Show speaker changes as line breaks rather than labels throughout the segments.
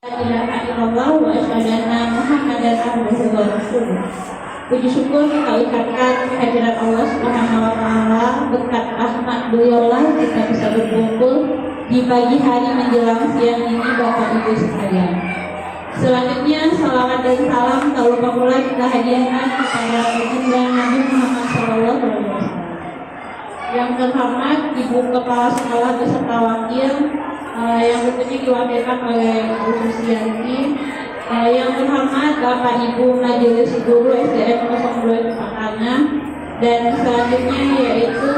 ilaha illallah wa asyhadu anna Muhammadan abduhu wa rasuluh. Puji syukur kita ucapkan kehadiran Allah Subhanahu wa taala, berkat rahmat beliaulah kita bisa berkumpul di pagi hari menjelang siang ini Bapak Ibu sekalian. Selanjutnya salawat dan salam tak lupa pula kita hadiahkan kepada baginda Nabi Muhammad SAW. Yang terhormat Ibu Kepala Sekolah beserta wakil yang tentunya diwakilkan oleh Bu Susianti. Yang terhormat Bapak Ibu Majelis Guru SDN 02 Cipatana, dan selanjutnya yaitu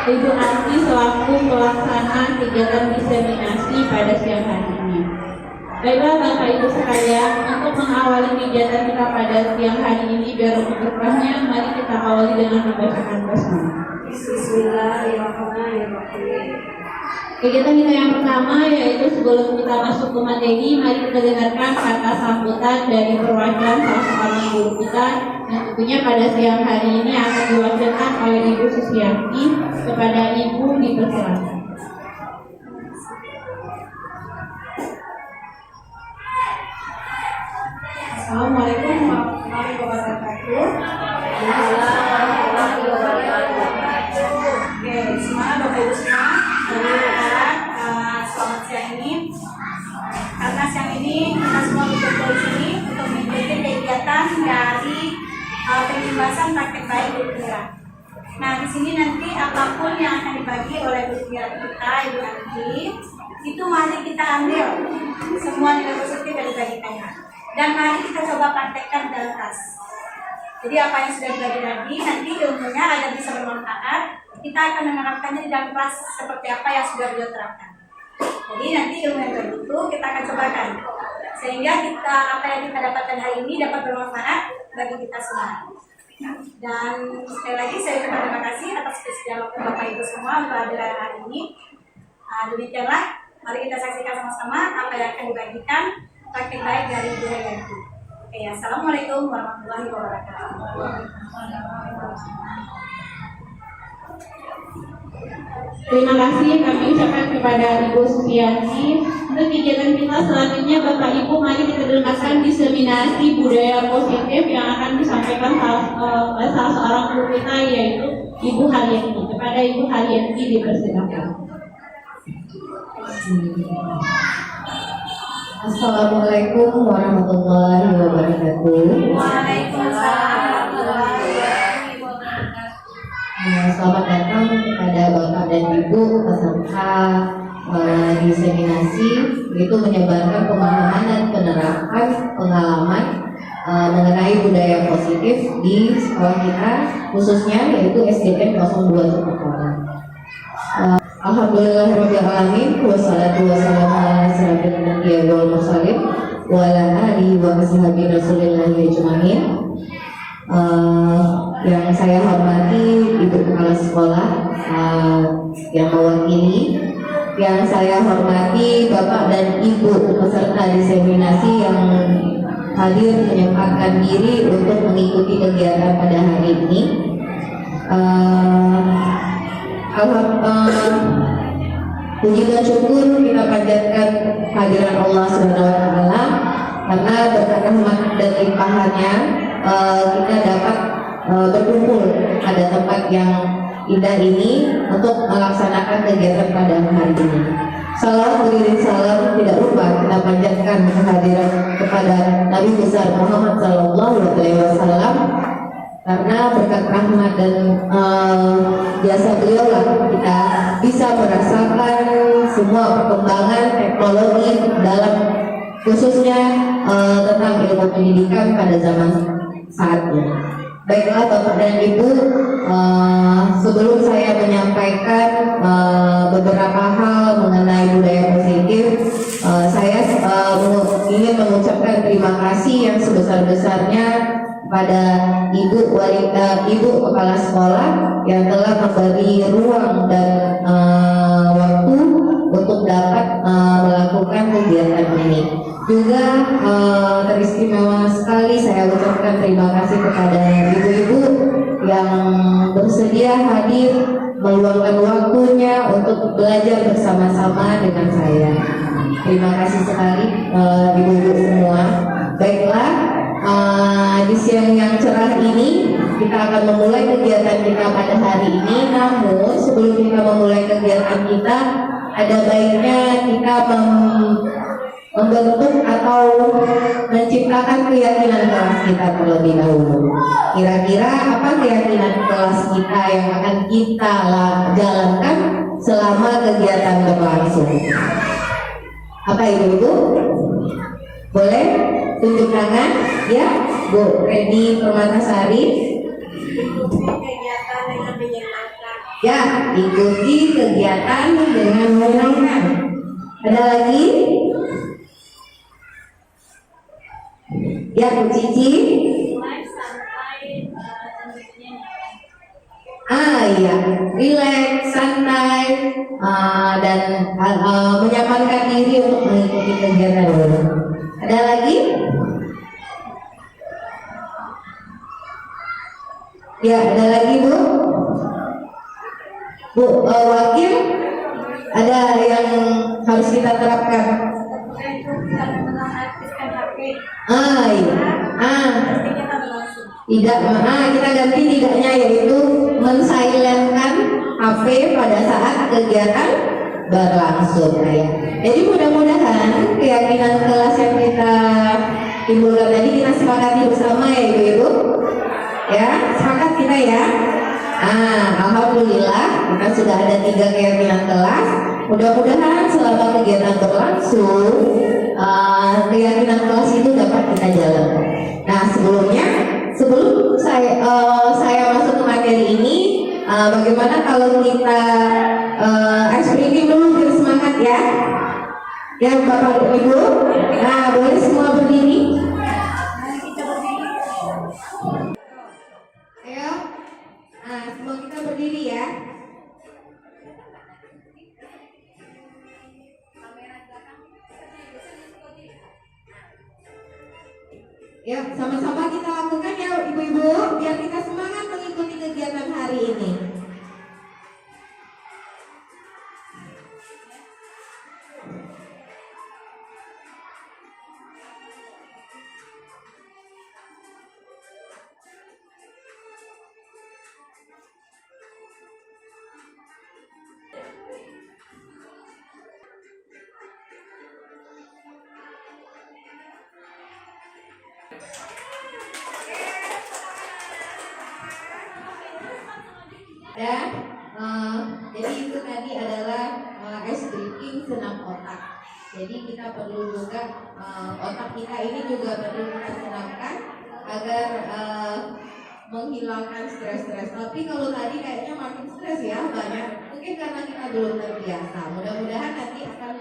Ibu Anti selaku pelaksana kegiatan diseminasi pada siang hari ini. Baiklah Bapak Ibu sekalian, untuk mengawali kegiatan kita pada siang hari ini biar untuk berkahnya, mari kita awali dengan membacaan basmalah. Bismillahirrahmanirrahim. Kegiatan kita yang pertama yaitu sebelum kita masuk ke materi, mari kita dengarkan kata sambutan dari perwakilan salah seorang guru kita yang tentunya pada siang hari ini akan diwakilkan oleh Ibu Susianti. Kepada Ibu dipersilakan.
Assalamualaikum warahmatullahi wabarakatuh. Oke, semangat Bapak Ibu semua. Selamat siang ini. Karena siang ini kita semua berkumpul di sini untuk mengikuti kegiatan dari pembahasan praktek baik guru penggerak. Nah, di sini nanti apapun yang akan dibagi oleh guru penggerak kita, Ibu Anti, itu mari kita ambil semua nilai positif yang dibagikannya. Dan mari kita coba praktekkan dalam kelas. Jadi apa yang sudah dibagi tadi, nanti ilmunya agar bisa bermanfaat, kita akan menerapkannya di dalam kelas seperti apa yang sudah beliau terapkan. Jadi nanti ilmu yang baru itu kita akan cobakan, sehingga apa yang kita dapatkan hari ini dapat bermanfaat bagi kita semua. Dan sekali lagi saya ucapkan terima kasih atas kesediaan waktu Bapak Ibu semua untuk hadir hari ini. Demikianlah, mari kita saksikan sama-sama apa yang akan dibagikan praktik baik dari Ibu Herianti. Oke, assalamualaikum warahmatullahi wabarakatuh.
Terima kasih kami ucapkan kepada Ibu Susianti. Untuk kegiatan kita selanjutnya Bapak Ibu, mari kita dengarkan diseminasi budaya positif yang akan disampaikan oleh salah seorang guru kita yaitu Ibu Haryanti. Kepada Ibu Haryanti dipersilakan.
Assalamualaikum warahmatullahi wabarakatuh.
Waalaikumsalam warahmatullahi wabarakatuh.
Selamat datang kepada Bapak dan Ibu peserta diseminasi, yaitu menyebarkan pemahaman dan penerapan pengalaman mengenai budaya positif di sekolah kita, khususnya yaitu SDN 02 Cipatana. Alhamdulillahirabbil alamin, wassalatu wassalamu ala asyrofil anbiya'i wal mursalin wa ala alihi wa ashabi rasulillahi ajmain. Yang saya hormati Ibu Kepala Sekolah yang mewakili, yang saya hormati Bapak dan Ibu peserta diseminasi yang hadir menyempatkan diri untuk mengikuti kegiatan pada hari ini. Puji dan syukur kita panjatkan kehadiran Allah Subhanahu wa taala, karena berkat rahmat dan limpahannya kita dapat berkumpul pada tempat yang indah ini untuk melaksanakan kegiatan pada hari ini. Salam beriring salam tidak lupa kita panjatkan kehadiran kepada Nabi besar Muhammad SAW, karena berkat rahmat dan jasa beliau lah kita bisa merasakan semua perkembangan teknologi dalam khususnya tentang ilmu pendidikan pada zaman saat ini. Baiklah Bapak dan Ibu, sebelum saya menyampaikan beberapa hal mengenai budaya positif, saya ingin mengucapkan terima kasih yang sebesar-besarnya pada Ibu Kepala Sekolah yang telah memberi ruang dan waktu untuk dapat melakukan kegiatan ini. Juga teristimewa sekali saya ucapkan terima kasih kepada ibu-ibu yang bersedia hadir meluangkan waktunya untuk belajar bersama-sama dengan saya. Terima kasih sekali ibu-ibu semua. Baiklah, di siang yang cerah ini kita akan memulai kegiatan kita pada hari ini. Namun sebelum kita memulai kegiatan kita, ada baiknya kita membentuk atau menciptakan keyakinan kelas kita terlebih dahulu. Kira-kira apa keyakinan kelas kita yang akan kita jalankan selama kegiatan berlangsung? Apa itu, Ibu? Boleh tunjuk tangan? Ya, Bu Redi Permatasari.
Kegiatan dengan menyenangkan.
Ya, ikuti kegiatan dengan menyenangkan. Ada lagi? Ya, Bu Cici.
Mulai sampai
Iya, relax, santai, dan menyamarkan diri untuk mengikuti kegiatan dulu. Ada lagi? Ya, ada lagi, Bu? Bu, wakil, ada yang harus kita terapkan?
menonaktifkan HP.
Iya.
Kegiatan berlangsung.
Tidak, kita ganti tidaknya, yaitu mensilentkan HP pada saat kegiatan berlangsung ya. Jadi mudah-mudahan keyakinan kelas yang kita timbulkan tadi kita sepakati bersama ya ibu-ibu. Ya, sepakat kita ya. Alhamdulillah kita sudah ada 3 keyakinan kelas. Mudah-mudahan selama kegiatan berlangsung keyakinan kelas itu dapat kita jalankan. Nah, sebelum saya masuk ke materi ini, bagaimana kalau kita ice breaking dulu biar semangat ya? Ya Bapak Ibu, nah boleh semua berdiri. Ayo, semua kita berdiri ya. Ya, sama-sama kita lakukan ya ibu-ibu, biar kita semangat mengikuti kegiatan hari ini. Dan jadi itu tadi adalah ice breaking senam otak. Jadi kita perlu juga otak kita ini juga perlu kita senamkan agar menghilangkan stres-stres. Tapi kalau tadi kayaknya makin stres ya banyak. Mungkin karena kita belum terbiasa. Mudah-mudahan nanti akan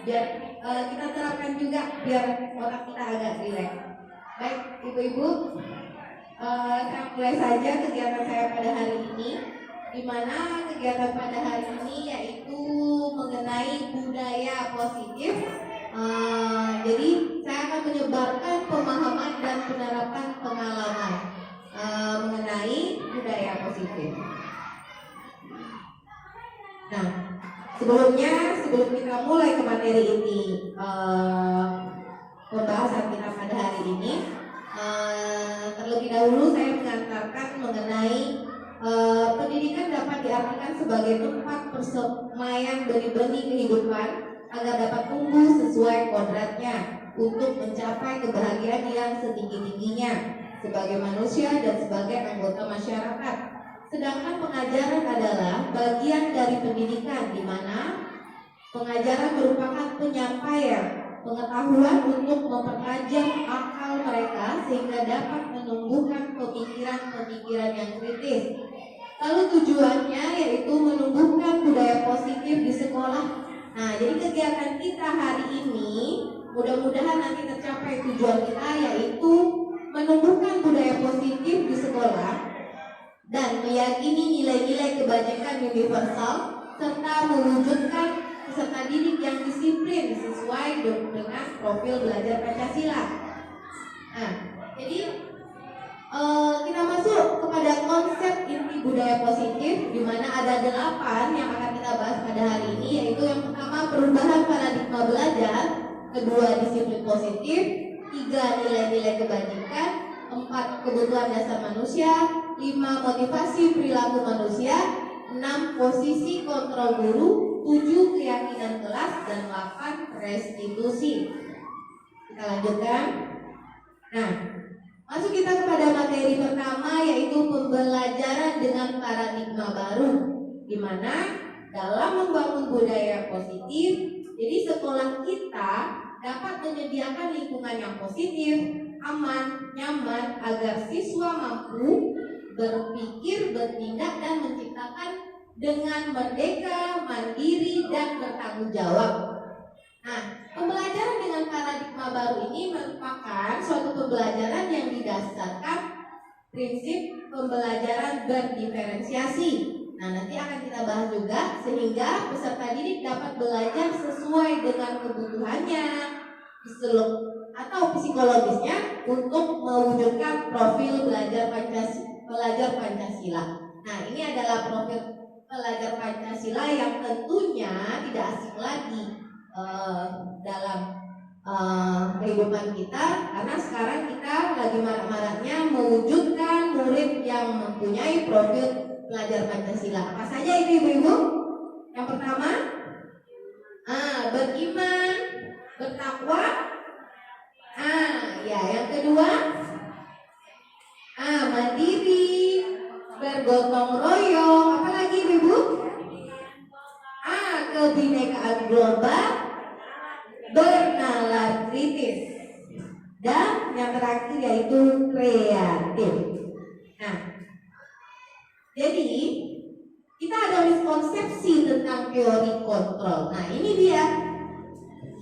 biar kita terapkan juga biar otak kita agak rileks. Baik, ibu-ibu. Saya mulai saja kegiatan saya pada hari ini, di mana kegiatan pada hari ini yaitu mengenai budaya positif. Jadi saya akan menyebarkan pemahaman dan penerapan pengalaman mengenai budaya positif. Nah, sebelum kita mulai ke materi ini, pembahasan kita pada hari ini. Terlebih dahulu saya mengantarkan mengenai pendidikan dapat diartikan sebagai tempat persemaian benih-benih kehidupan agar dapat tumbuh sesuai kodratnya untuk mencapai kebahagiaan yang setinggi-tingginya sebagai manusia dan sebagai anggota masyarakat. Sedangkan pengajaran adalah bagian dari pendidikan, di mana pengajaran merupakan penyampaian pengetahuan untuk mempertajam akal mereka sehingga dapat menumbuhkan pemikiran-pemikiran yang kritis. Lalu tujuannya yaitu menumbuhkan budaya positif di sekolah. Nah, jadi kegiatan kita hari ini mudah-mudahan nanti tercapai tujuan kita, yaitu menumbuhkan budaya positif di sekolah dan meyakini nilai-nilai kebajikan universal serta mewujudkan peserta didik yang disiplin sesuai dengan profil belajar Pancasila. Nah, jadi kita masuk kepada konsep inti budaya positif, di mana ada 8 yang akan kita kita bahas pada hari ini, yaitu yang pertama perubahan paradigma belajar, kedua disiplin positif, tiga nilai-nilai kebajikan, empat kebutuhan dasar manusia, lima motivasi perilaku manusia, enam posisi kontrol guru, tujuh keyakinan kelas, dan 8 restitusi. Kita lanjutkan. Nah, masuk kita kepada materi pertama, yaitu pembelajaran dengan paradigma baru, di mana dalam membangun budaya positif, jadi sekolah kita dapat menyediakan lingkungan yang positif, aman, nyaman, agar siswa mampu berpikir, bertindak, dan menciptakan dengan merdeka, mandiri, dan bertanggung jawab. Nah, pembelajaran dengan paradigma baru ini merupakan suatu pembelajaran yang didasarkan prinsip pembelajaran berdiferensiasi. Nah, nanti akan kita bahas juga sehingga peserta didik dapat belajar sesuai dengan kebutuhannya, atau psikologisnya untuk mewujudkan profil pelajar Pancasila. Nah, ini adalah profil pelajar Pancasila yang tentunya tidak asing lagi dalam kehidupan kita, karena sekarang kita lagi marak-maraknya mewujudkan murid yang mempunyai profil pelajar Pancasila. Apa saja itu ibu-ibu? Yang pertama, beriman, bertakwa. Ya, yang kedua, mandiri, bergotong royong. Apa lagi ibu? Kebinekaan global, bernalar kritis, dan yang terakhir yaitu kreatif. Nah, jadi kita ada miskonsepsi tentang teori kontrol. Nah, ini dia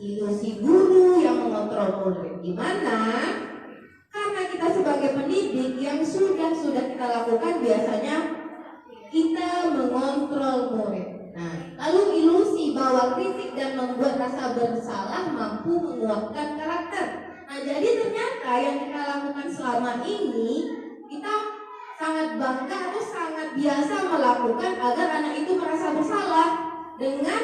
ilusi guru yang mengontrol murid. Gimana? Karena kita sebagai pendidik yang sudah kita lakukan, biasanya kita mengontrol murid. Nah, lalu ilusi bahwa kritik dan membuat rasa bersalah mampu menguatkan karakter. Nah, jadi ternyata yang kita lakukan selama ini, kita sangat bangga atau sangat biasa melakukan agar anak itu merasa bersalah dengan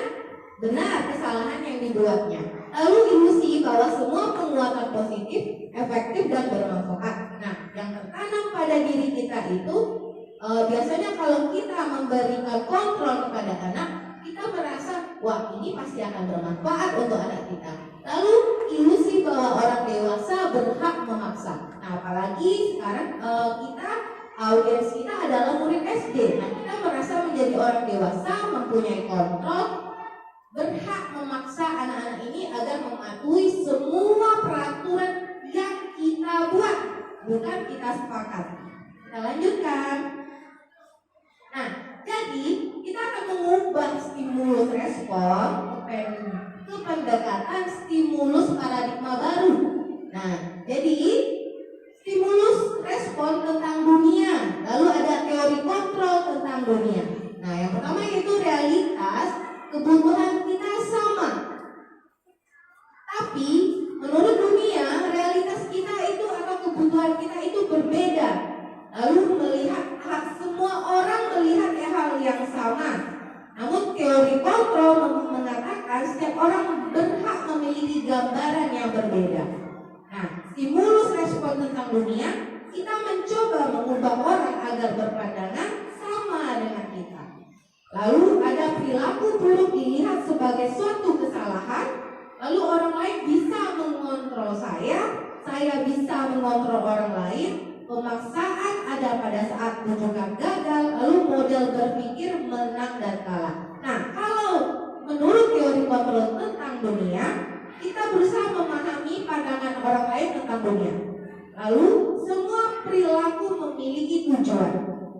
benar kesalahan yang dibuatnya. Lalu ilusi bahwa semua penguatan positif, efektif, dan bermanfaat. Nah, yang tertanam pada diri kita itu biasanya kalau kita memberikan kontrol kepada anak, kita merasa, wah, ini pasti akan bermanfaat untuk anak kita. Lalu ilusi bahwa orang dewasa berhak memaksa. Nah, apalagi sekarang audiens kita adalah murid SD. Nah, kita merasa menjadi orang dewasa, mempunyai kontrol, berhak memaksa anak-anak ini agar mematuhi semua peraturan yang kita buat, bukan kita sepakati. Kita lanjutkan. Nah, jadi kita akan mengubah stimulus respon ke pendekatan stimulus paradigma baru. Nah, jadi stimulus respon tentang dunia, lalu ada teori kontrol tentang dunia. Nah, yang pertama yaitu realitas, kebutuhan kita sama. Tapi menurut dunia, realitas kita itu atau kebutuhan kita itu berbeda. Lalu semua orang melihat hal yang sama. Namun teori kontrol mengatakan setiap orang berhak memiliki gambaran yang berbeda. Nah, stimulus respon tentang dunia, kita mencoba mengubah orang agar berpandangan sama dengan kita. Lalu ada perilaku buruk dilihat sebagai suatu kesalahan, lalu orang lain bisa mengontrol saya bisa mengontrol orang lain. Pemaksaan ada pada saat bujukan gagal, lalu model berpikir menang dan kalah. Nah, kalau menurut teori kontrol tentang dunia, kita berusaha memahami pandangan orang lain tentang dunia. Lalu semua perilaku memiliki tujuan.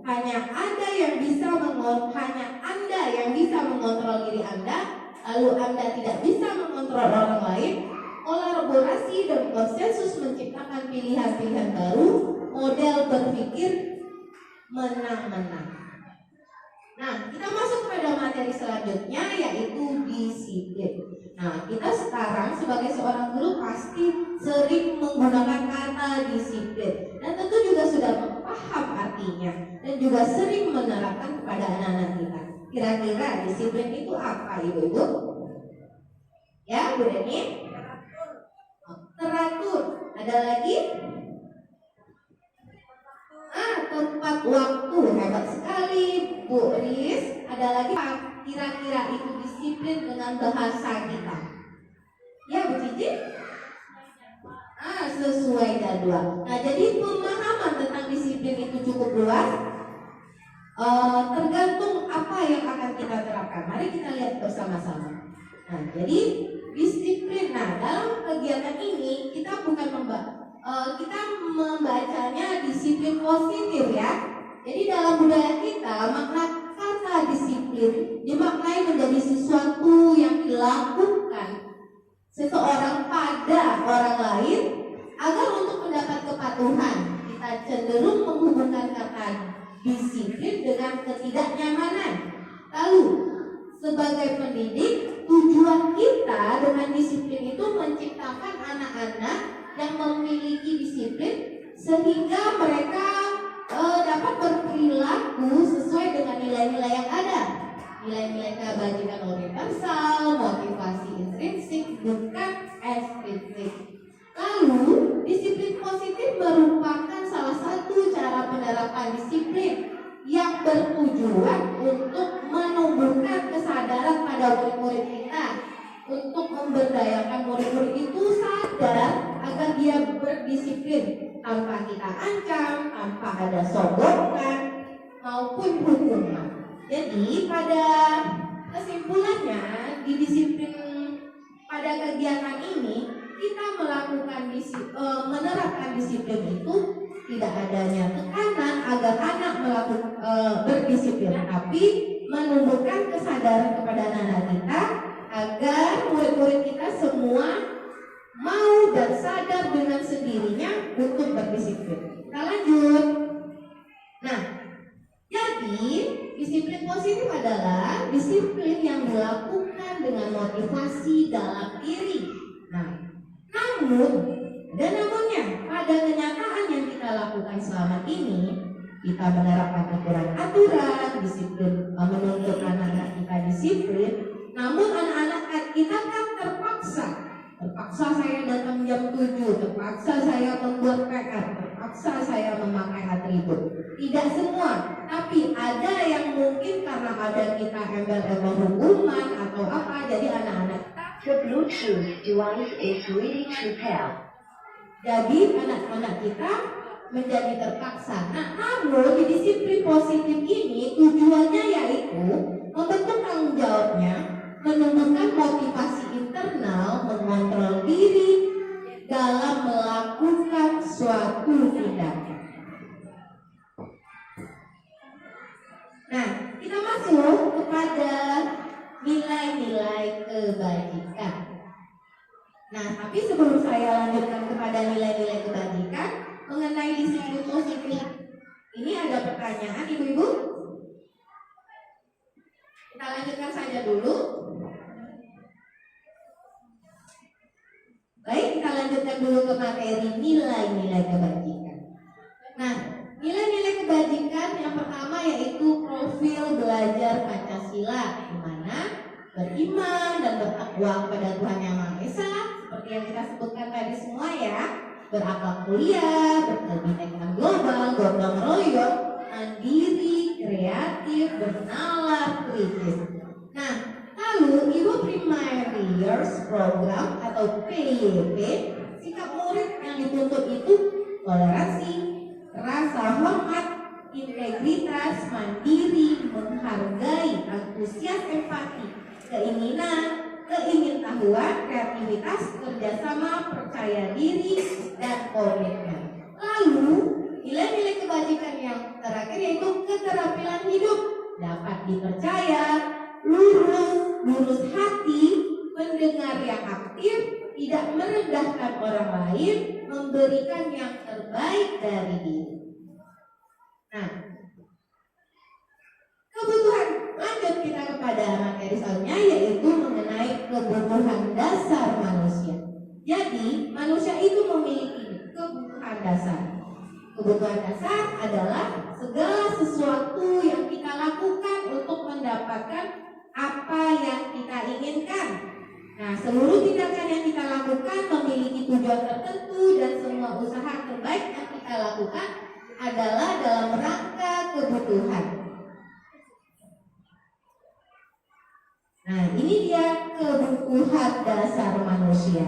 Hanya Anda yang bisa mengontrol diri Anda, lalu Anda tidak bisa mengontrol orang lain. Kolaborasi dan konsensus menciptakan pilihan-pilihan baru, model berpikir menang-menang. Nah, kita masuk pada materi selanjutnya, yaitu disiplin. Nah, kita sekarang sebagai seorang guru pasti sering menggunakan kata disiplin, dan tentu juga sudah paham artinya dan juga sering menerapkan kepada anak-anak kita. Kira-kira disiplin itu apa, Ibu-ibu? Ya, Bu Deni? Teratur. Ada lagi? Tepat waktu. Hebat sekali, Bu Riz. Ada lagi? Kira-kira itu disiplin dengan bahasa kita. Ya, Bu Cici? Sesuai jadwal. Nah, jadi pemahaman tentang disiplin itu cukup luas. Tergantung apa yang akan kita terapkan. Mari kita lihat bersama-sama. Nah, jadi disiplin. Nah, dalam kegiatan ini kita bukan kita membacanya disiplin positif ya. Jadi dalam budaya kita makna kata disiplin dimaknai menjadi sesuatu yang dilakukan seseorang pada orang lain agar untuk mendapat kepatuhan. Kita cenderung menghubungkan kata disiplin dengan ketidaknyamanan. Lalu sebagai pendidik, tujuan kita dengan disiplin itu menciptakan anak-anak yang memiliki disiplin sehingga mereka dapat berperilaku sesuai dengan nilai-nilai yang ada. Nilai-nilai kebajikan universal, motivasi intrinsik, bukan ekstrinsik. Lalu, disiplin positif merupakan salah satu cara penerapan disiplin yang bertujuan untuk menumbuhkan kesadaran pada murid-murid kita, untuk memberdayakan murid-murid itu sadar agar dia berdisiplin tanpa kita ancam, tanpa ada sogokan maupun hukuman. Jadi pada kesimpulannya di disiplin pada kegiatan ini kita menerapkan disiplin itu tidak adanya tekanan agar anak berdisiplin, tapi menumbuhkan kesadaran kepada anak-anak kita agar murid-murid kita semua mau dan sadar dengan sendirinya untuk berdisiplin. Kita lanjut. Nah, jadi disiplin positif adalah disiplin yang dilakukan dengan motivasi dalam diri. Nah, ada namunnya, pada kenyataan yang kita lakukan selama ini, kita menerapkan aturan, disiplin, menuntut anak-anak kita disiplin. Namun anak-anak kita kan terpaksa saya datang jam 7, terpaksa saya membuat PR, terpaksa saya memakai atribut. Tidak semua, tapi ada yang mungkin karena ada kita embel-embel hukuman atau apa, jadi anak-anak
The Bluetooth device is ready to pair.
Jadi anak-anak kita menjadi terpaksa. Nah, namun di disiplin positif ini tujuannya yaitu membentuk tanggung jawabnya, menumbuhkan motivasi internal, mengontrol diri dalam melakukan suatu tindakan. Nah, kita masuk kepada nilai-nilai kebajikan. Nah, tapi sebelum saya lanjutkan kepada nilai-nilai kebajikan mengenai disiplin positif, ini ada pertanyaan ibu-ibu? Kita lanjutkan saja dulu. Baik, kita lanjutkan dulu ke materi nilai-nilai kebajikan. Nah, nilai-nilai kebajikan yang pertama yaitu profil belajar Pancasila, di mana beriman dan bertakwa kepada Tuhan Yang Maha Esa, seperti yang kita sebutkan tadi semua ya, berakhlak mulia, berkebinekaan global, gotong royong, mandiri, kreatif, bernalar, kritis. Nah, lalu Ibu Primary Years Program atau PYP, sikap murid yang dituntut itu toleransi, rasa hormat, integritas, mandiri, menghargai, antusias, empati, keingintahuan, kreativitas, kerjasama, percaya diri, dan komitmen. Lalu nilai-nilai kebajikan yang terakhir yaitu keterampilan hidup, dapat dipercaya, lurus hati, mendengar yang aktif, tidak merendahkan orang lain, memberikan yang terbaik dari diri. Nah, kebutuhan, lanjut kita kepada materi selanjutnya yaitu mengenai kebutuhan dasar manusia. Jadi manusia itu memiliki kebutuhan dasar. Kebutuhan dasar adalah segala sesuatu yang kita lakukan untuk mendapatkan apa yang kita inginkan. Nah, seluruh tindakan yang kita lakukan memiliki tujuan tertentu dan semua usaha terbaik yang kita lakukan adalah dalam rangka kebutuhan. Nah, ini dia kebutuhan dasar manusia.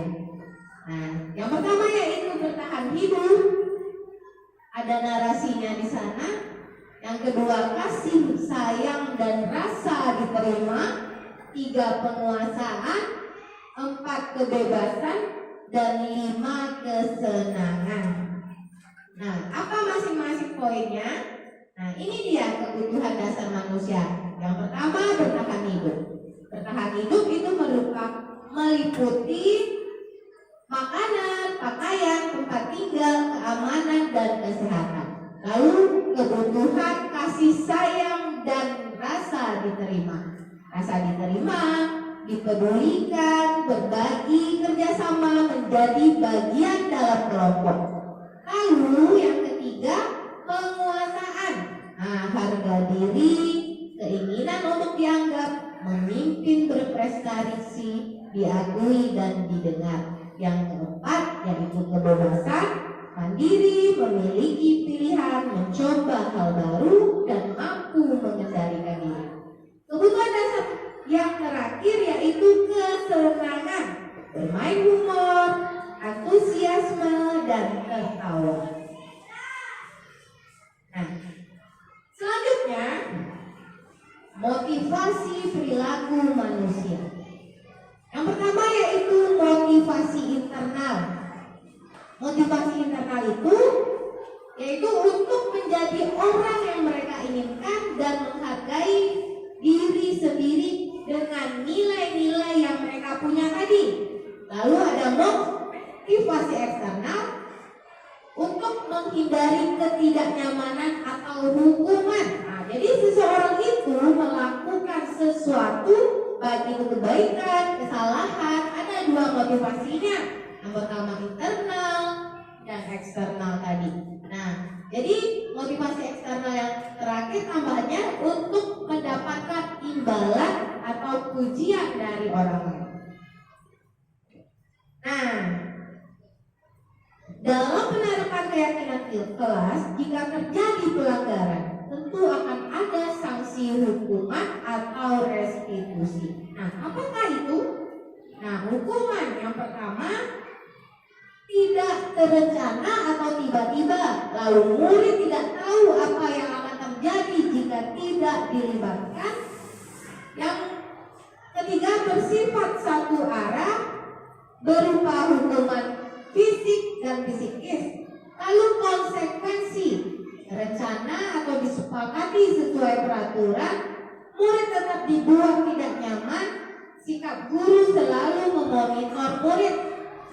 Nah, yang pertama yaitu bertahan hidup. Ada narasinya di sana. Yang kedua, kasih sayang dan rasa diterima. 3, penguasaan. 4, kebebasan. Dan 5, kesenangan. Nah, apa masing-masing poinnya? Nah, ini dia kebutuhan dasar manusia. Yang pertama, bertahan hidup. Bertahan hidup itu meliputi makanan, pakaian, tempat tinggal, keamanan, dan kesehatan. Lalu kebutuhan kasih sayang dan rasa diterima. Rasa diterima, dipedulikan, berbagi, kerjasama, menjadi bagian dalam kelompok. Lalu yang ketiga, penguasaan. Nah, harga diri, keinginan untuk dianggap, memimpin, berprestasi, diakui dan didengar. Yang keempat yaitu kebebasan, mandiri, memiliki pilihan, mencoba hal baru, dan mampu mengendalikan diri. Kebutuhan dasar yang terakhir yaitu kesenangan, bermain humor, antusiasme, dan tertawa. Nah, selanjutnya motivasi perilaku manusia. Yang pertama yaitu motivasi internal. Motivasi internal itu yaitu untuk menjadi orang yang mereka inginkan dan menghargai diri sendiri dengan nilai-nilai yang mereka punya tadi. Lalu ada motivasi eksternal untuk menghindari ketidaknyamanan atau hukuman. Nah, jadi seseorang itu melakukan sesuatu baik itu kebaikan, kesalahan, ada 2 motivasinya. Yang pertama internal dan eksternal tadi. Nah, jadi motivasi eksternal yang terakhir tambahnya untuk mendapatkan imbalan atau pujian dari orang lain. Nah, dalam penerapan keyakinan kelas, jika terjadi pelanggaran, tentu akan ada sanksi hukuman atau restitusi. Nah, apakah itu? Nah, hukuman yang pertama tidak terencana atau tiba-tiba, lalu murid tidak tahu apa yang akan terjadi jika tidak dilibatkan. Yang ketiga, bersifat satu arah, berupa hukuman fisik dan psikis. Lalu konsekuensi, rencana atau disepakati sesuai peraturan, murid tetap dibuat tidak nyaman, sikap guru selalu memonitor murid.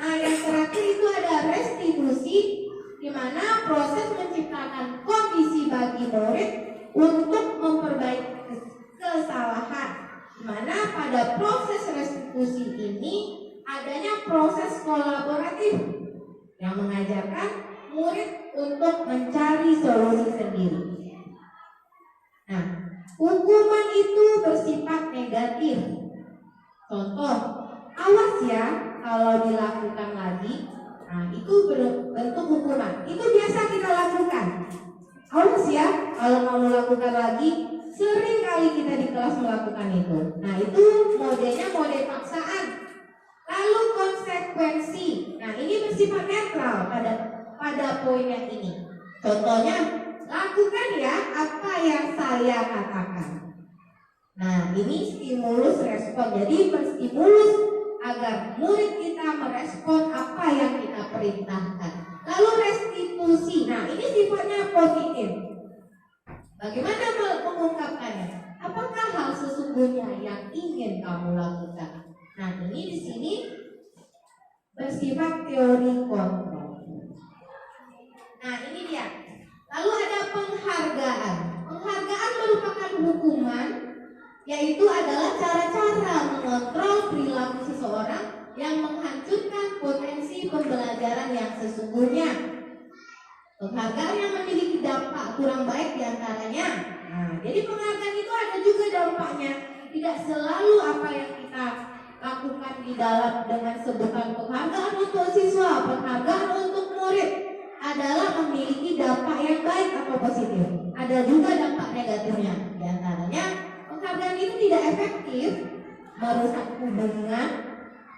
Nah, yang terakhir itu ada restitusi, di mana proses menciptakan kondisi bagi murid untuk memperbaiki kesalahan. Di mana pada proses restitusi ini adanya proses kolaboratif yang mengajarkan murid untuk mencari solusi sendiri. Nah, hukuman itu bersifat negatif. Contoh, awas ya kalau dilakukan lagi. Nah, itu bentuk hukuman. Itu biasa kita lakukan. Awas ya kalau kamu lakukan lagi. Sering kali kita di kelas melakukan itu. Nah, itu modenya mode paksaan. Lalu konsekuensi. Nah, ini bersifat netral pada poin yang ini. Contohnya, lakukan ya apa yang saya katakan. Nah, ini stimulus respon. Jadi menstimulus agar murid kita merespon apa yang kita perintahkan. Lalu restitusi. Nah, ini sifatnya positif. Bagaimana mengungkapkannya? Apakah hal sesungguhnya yang ingin kamu lakukan? Nah, ini di sini bersifat teori kontrol. Nah, ini dia. Lalu ada penghargaan. Penghargaan merupakan hukuman, yaitu adalah cara-cara mengontrol perilaku seseorang yang menghancurkan potensi pembelajaran yang sesungguhnya. Penghargaan yang memiliki dampak kurang baik diantaranya Nah, jadi penghargaan itu ada juga dampaknya. Tidak selalu apa yang kita lakukan di dalam dengan sebutan penghargaan untuk siswa, penghargaan untuk murid adalah memiliki dampak yang baik atau positif. Ada juga dampak negatifnya. Di antaranya, penghargaan itu tidak efektif, merusak hubungan,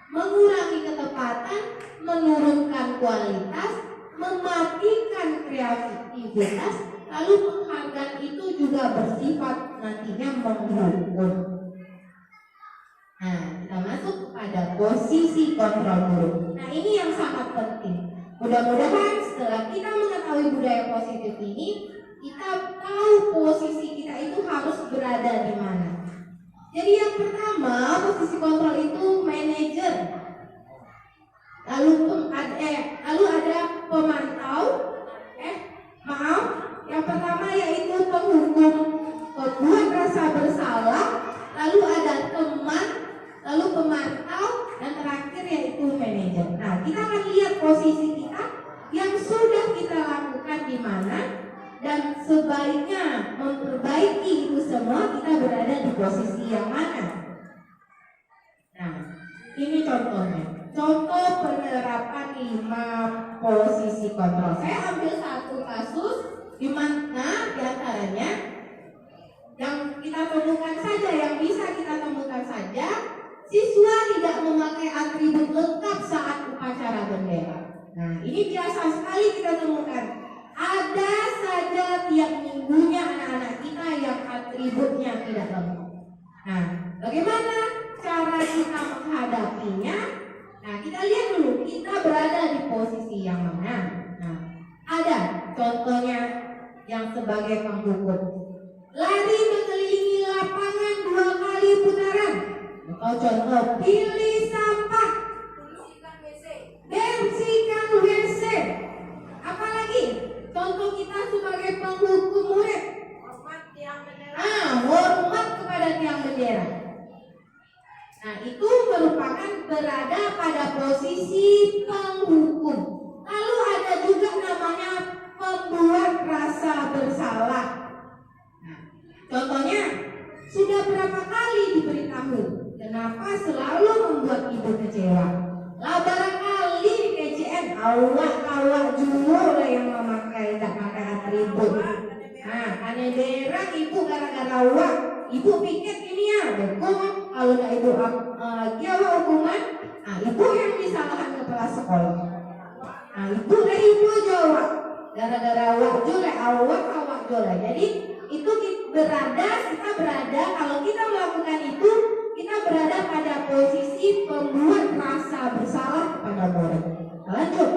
mengurangi ketepatan, menurunkan kualitas, mematikan kreativitas. Lalu penghargaan itu juga bersifat nantinya menghukum. Nah, kita masuk kepada posisi kontrol guru. Nah, ini yang sangat penting. Mudah-mudahan setelah kita mengetahui budaya positif ini, kita tahu posisi kita itu harus berada di mana. Jadi yang pertama, posisi kontrol itu manajer. Lalu ada pemantau. Yang pertama yaitu penghukum, pembuat rasa bersalah. Lalu ada teman, lalu pemantau, dan terakhir yaitu manajer. Nah, kita akan lihat posisi kita yang sudah kita lakukan di mana, dan sebaiknya memperbaiki itu semua. Kita berada di posisi yang mana. Nah, ini contohnya. Contoh penerapan 5 posisi kontrol. Saya ambil satu kasus di mana diantaranya yang kita temukan saja, yang bisa kita temukan saja, siswa tidak memakai atribut lengkap saat upacara bendera. Nah, ini biasa sekali kita temukan. Ada saja tiap minggunya anak-anak kita yang atributnya tidak lengkap. Nah, bagaimana cara kita menghadapinya? Nah, kita lihat dulu kita berada di posisi yang mana. Nah, ada contohnya yang sebagai penghukum. Lari mengelilingi lapangan 2 kali putaran. Atau contoh, pilih sampah, bersihkan WC. Apalagi contoh kita sebagai penghukum murid. Hormat kepada tiang bendera. Nah, itu merupakan berada pada posisi penghukum. Lalu ada juga namanya pembuat rasa bersalah. Nah, contohnya, sudah berapa kali diberitahu, kenapa selalu membuat ibu kecewa? Lah barangkali di KCN awak jumur yang memakai tak pakai atribut. Nah, karena daerah ibu gara-gara awak, ibu pikir ini ya hukum. Kalau nggak ibu lagi awak hukuman, nah ibu yang disalahkan kepala sekolah. Nah, ibu jawab gara-gara awak joleh. Jadi itu kita berada kalau kita melakukan itu, kita berada pada posisi pembuat rasa bersalah kepada murid. Lanjut.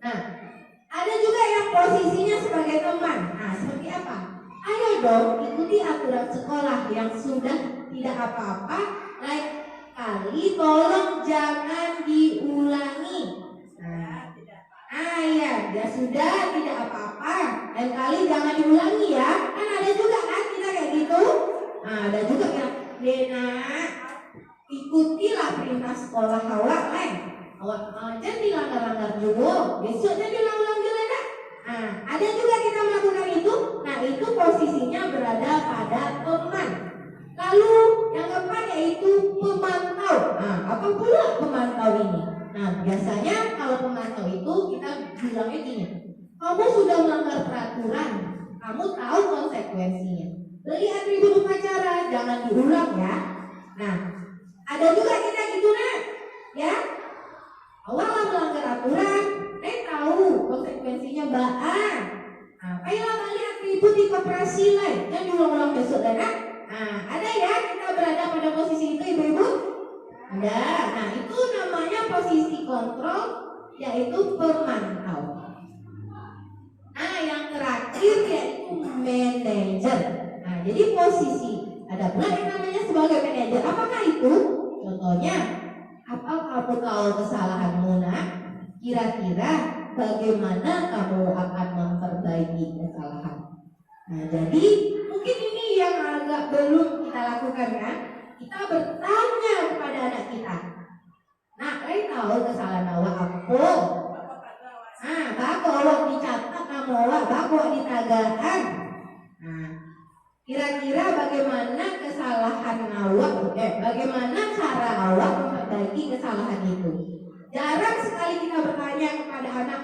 Nah, ada juga yang posisinya sebagai teman. Nah, seperti apa? Ayo dong ikuti aturan sekolah yang sudah tidak apa-apa, lain kali tolong jangan diulangi. Ya sudah tidak apa-apa, lain kali jangan diulangi ya. Kan ada juga kan kita kayak gitu. Nah, ada juga yang Dena ikutilah perintah sekolah awak lain. Awak jangan dilanggar-langgar juga. Besok jangan diulang-ulang juga dah. Nah, ada juga kita melakukan itu. Nah, itu posisinya berada pada teman. Lalu yang keempat yaitu pemantau. Nah, apa pula pemantau ini? Nah, biasanya kalau pemantau itu kita bilangnya gini, kamu sudah melanggar peraturan, kamu tahu konsekuensinya. Beli atribut upacara, jangan diulang ya. Nah, ada juga kita gitu nah, ya. Awalnya melanggar aturan, tahu konsekuensinya baan. Nah, ayolah beli atribut di koperasi lain, jangan diulang-ulang besok dan ada ya kita berada pada posisi itu ibu-ibu? Ada. Nah, itu namanya posisi kontrol, yaitu pemantau. Nah, yang terakhir yaitu manajer. Nah, jadi posisi ada pula yang namanya sebagai manajer. Apakah itu? Contohnya, apa kamu tahu kesalahanmu nak? Kira-kira bagaimana kamu akan memperbaiki kesalahan? Nah, jadi mungkin ini yang agak belum kita lakukan kan? Kita bertanya kepada anak kita. Nah, kalian tahu kesalahan awak apa? Nah, baku awak dicatat nama awak, baku ditagakan. Nah, Kira-kira bagaimana bagaimana cara awak memperbaiki kesalahan itu? Jarang sekali kita bertanya kepada anak,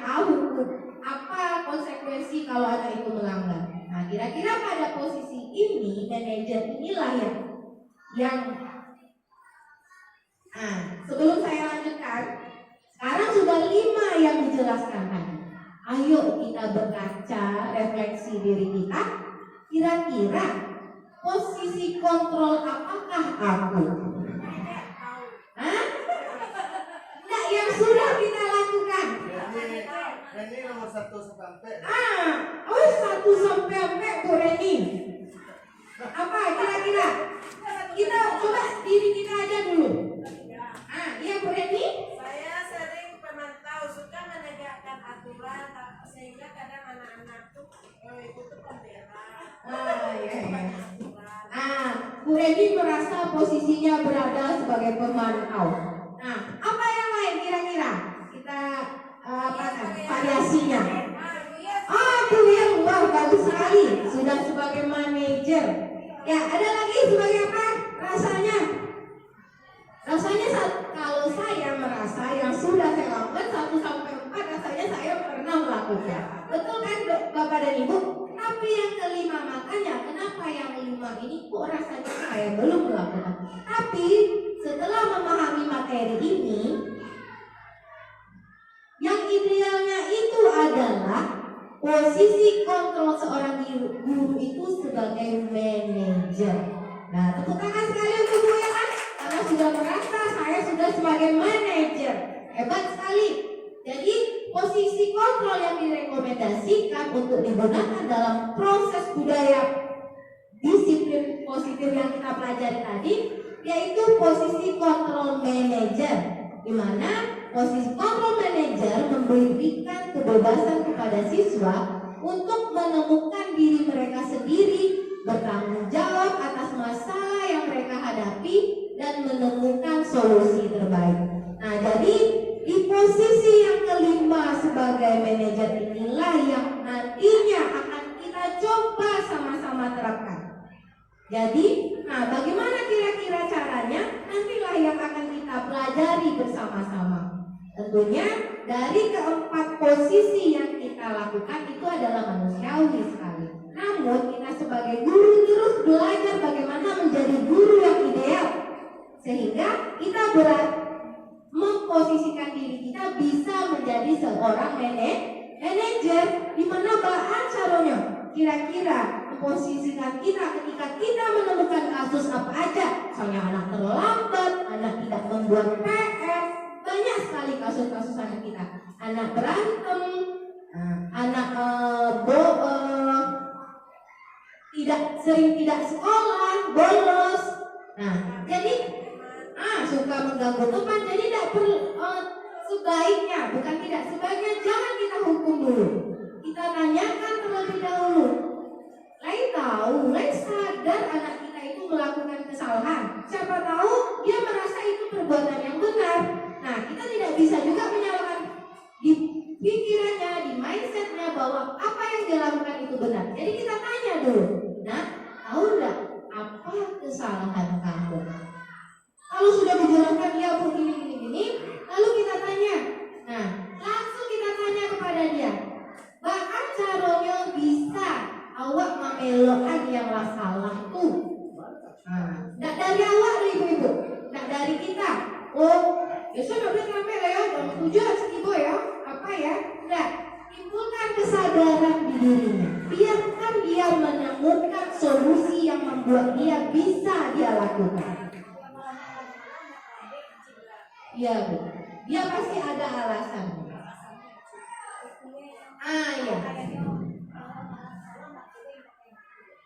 apa konsekuensi kalau anak itu melanggar? Nah, kira-kira pada posisi ini manajer inilah yang sebelum saya lanjutkan, sekarang sudah 5 yang dijelaskan tadi. Ayo kita berkaca, refleksi diri kita. Kira-kira posisi kontrol apakah aku? Nah, yang sudah kita lakukan.
Ini nomor 1 sampai.
1 sampai Bu Reni. Apa kira-kira? Kita coba diri kita aja dulu. Iya Bu Reni?
Saya sering pemantau, suka menegakkan aturan sehingga kadang anak-anak tuh itu tuh pembela.
Bu Reni merasa posisinya berada sebagai pemantau. Nah, apa yang lain kira-kira? Kita variasinya. Bu yang bagus sekali. Sudah sebagai manajer. Ya, ada lagi sebagai apa? Rasanya kalau saya merasa yang sudah saya lakukan 1 sampai 4 rasanya saya pernah melakukan. Betul kan Bapak dan Ibu? Tapi yang kelima, makanya kenapa yang 5 ini kok rasanya saya belum melakukan. Tapi setelah memahami materi ini, yang idealnya itu adalah posisi kontrol seorang guru itu sebagai manajer. Nah, tepuk tangan sekali untuk Bu ya kan? Karena sudah merasa saya sudah sebagai manajer. Hebat sekali. Jadi posisi kontrol yang direkomendasikan untuk digunakan dalam proses budaya disiplin positif yang kita pelajari tadi, yaitu posisi kontrol manajer, di mana posisi kontrol manajer memberikan kebebasan kepada siswa untuk menemukan diri mereka sendiri, bertanggung jawab atas masalah yang mereka hadapi, dan menemukan solusi terbaik. Nah, jadi di posisi yang kelima sebagai manajer inilah yang nantinya akan kita coba sama-sama terapkan. Jadi, bagaimana kira-kira caranya? Nantilah yang akan kita pelajari bersama-sama. Tentunya dari keempat posisi yang kita lakukan itu adalah manusiawi sekali. Namun kita sebagai guru terus belajar bagaimana menjadi guru yang ideal, sehingga kita memposisikan diri kita bisa menjadi seorang manajer. Di mana bahan caranya? Kira-kira memposisikan kita ketika kita menemukan kasus apa aja, misalnya anak terlambat, anak tidak membuat PR, banyak sekali kasus-kasus anak kita, anak berantem, anak tidak sekolah, bolos. Nah, jadi suka mengganggu teman. Jadi tidak perlu sebaiknya, bukan tidak sebaiknya, jangan kita hukum dulu. Kita tanyakan terlebih dahulu. Mulai sadar anak kita itu melakukan kesalahan. Siapa tahu dia merasa itu perbuatan yang benar. Nah, kita tidak bisa juga menyalahkan di pikirannya, di mindsetnya bahwa apa yang dia lakukan itu benar. Jadi kita tanya dulu, tahu nggak apa kesalahan kamu? Kalau sudah dijelaskan, ya Bu gini, lalu kita tanya. Nah, langsung kita tanya kepada dia, bahkan caranya bisa awak memelokkan yang salah tuh. Nggak dari awak loh ibu-ibu, nggak dari kita. Besok udah sampai lah ya, jam 7 ibu ya, apa ya? Nggak, timbulkan kesadaran di dirinya. Biarkan dia menemukan solusi yang membuat dia bisa dia lakukan. Iya Bu, dia pasti ada alasan.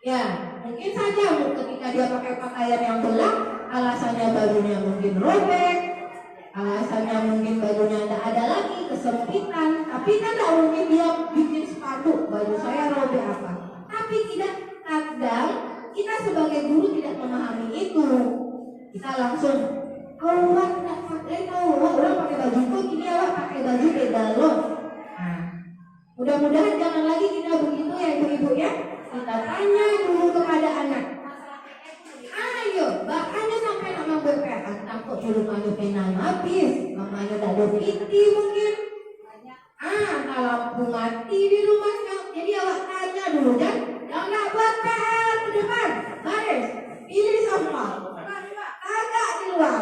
Ya, mungkin saja ketika dia pakai pakaian yang belak, alasannya bajunya mungkin robek, alasannya mungkin bajunya tidak ada lagi, kesempitan. Tapi kan tidak mungkin dia bikin sepatu, baju saya robek apa. Tapi kadang kita sebagai guru tidak memahami itu. Kita langsung, awak tidak pakai, orang pakai baju kok gini, awak pakai baju beda loh. Mudah-mudahan jangan lagi kita begitu ya ibu-ibu ya. kita tanya dulu kepada anak. Ayo, bahkannya sampai nak mampu PR, takut di rumahnya penal habis, mamanya tak ada PT mungkin. Tak lampu mati di rumahnya. Jadi awak tanya dulu kan, yang nak buat PR ke depan, baris, pilih sampah. Agak di luar.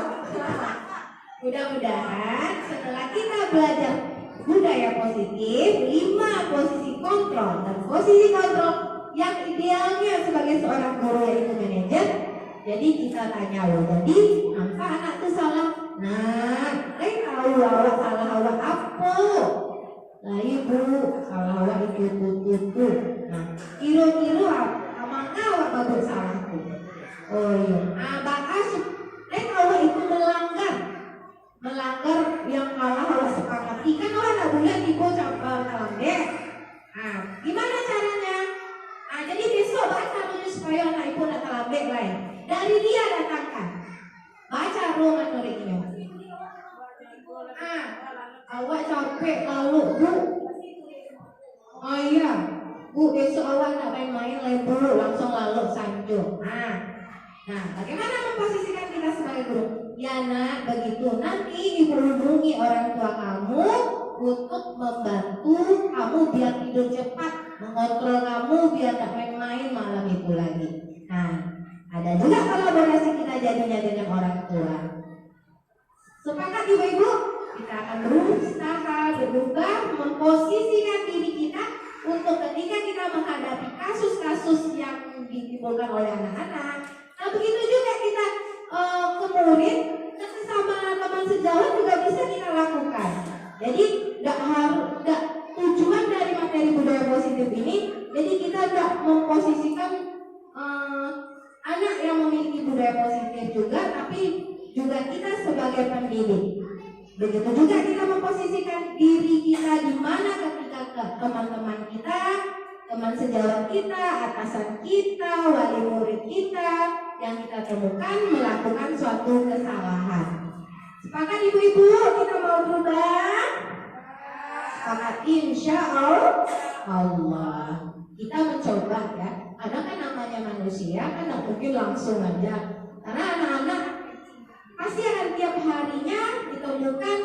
Mudah-mudahan setelah kita belajar budaya positif, 5 posisi kontrol dan posisi kontrol yang idealnya sebagai seorang guru yaitu manajer. Jadi kita tanya loh, jadi apa anak itu salah? Nah, tahu awak salah awak apa? Lah ibu salah awak itu. Nah, kira-kira mana awak bagus salahku? Oh iya, bahas awak itu melanggar yang malah awak sepakati kan awak tak boleh ibu kalambe. Gimana caranya? Jadi besok baca dulu supaya anak ibu nak kalambe lain. Dari dia datangkan. Baca ruangan muridnya. Awak capek lalu bu. Oh iya, bu besok awak nak main-main lain dulu langsung lalu sanjung. Nah, bagaimana memposisikan kita sebagai guru? Ya nak, begitu nanti ibu hubungi orang tua kamu untuk membantu kamu biar tidur cepat, mengontrol kamu biar tak main-main malam itu lagi. Nah, ada juga kolaborasi kita jadinya dengan orang tua. Sepakat ibu-ibu? Kita akan berusaha berubah memposisikan diri kita untuk ketika kita menghadapi kasus-kasus yang ditimbulkan oleh anak-anak. Nah, begitu juga kita ke murid, sesama teman sejawat juga bisa kita lakukan. Jadi nggak tujuan dari materi budaya positif ini. Jadi kita nggak memposisikan anak yang memiliki budaya positif juga, tapi juga kita sebagai pendidik. Begitu juga kita memposisikan diri kita di mana ketika teman-teman kita, teman sejawat kita, atasan kita, wali murid kita yang kita temukan melakukan suatu kesalahan. Sepakat ibu-ibu kita mau berubah? Sepakat insya Allah. Kita mencoba ya. Ada kan namanya manusia kan nggak mungkin langsung aja. Karena anak-anak pasti akan tiap harinya ditemukan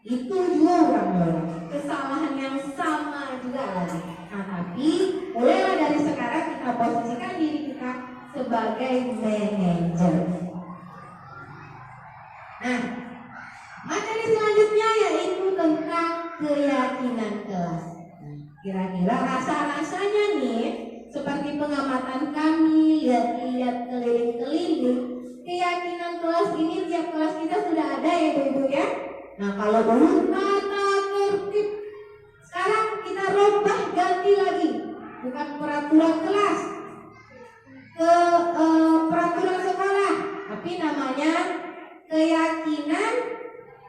itu juga orang kesalahan yang sama juga lagi. Nah, tapi mulailah dari sekarang kita posisikan diri kita sebagai manajer. Nah, materi selanjutnya yaitu tentang keyakinan kelas. Kira-kira rasa-rasanya nih seperti pengamatan kami, lihat-lihat keliling-keliling, keyakinan kelas ini tiap kelas kita sudah ada ya ibu-ibu ya. Nah, kalau dulu tata tertib, sekarang kita rubah ganti lagi, bukan peraturan kelas ke peraturan sekolah, tapi namanya keyakinan.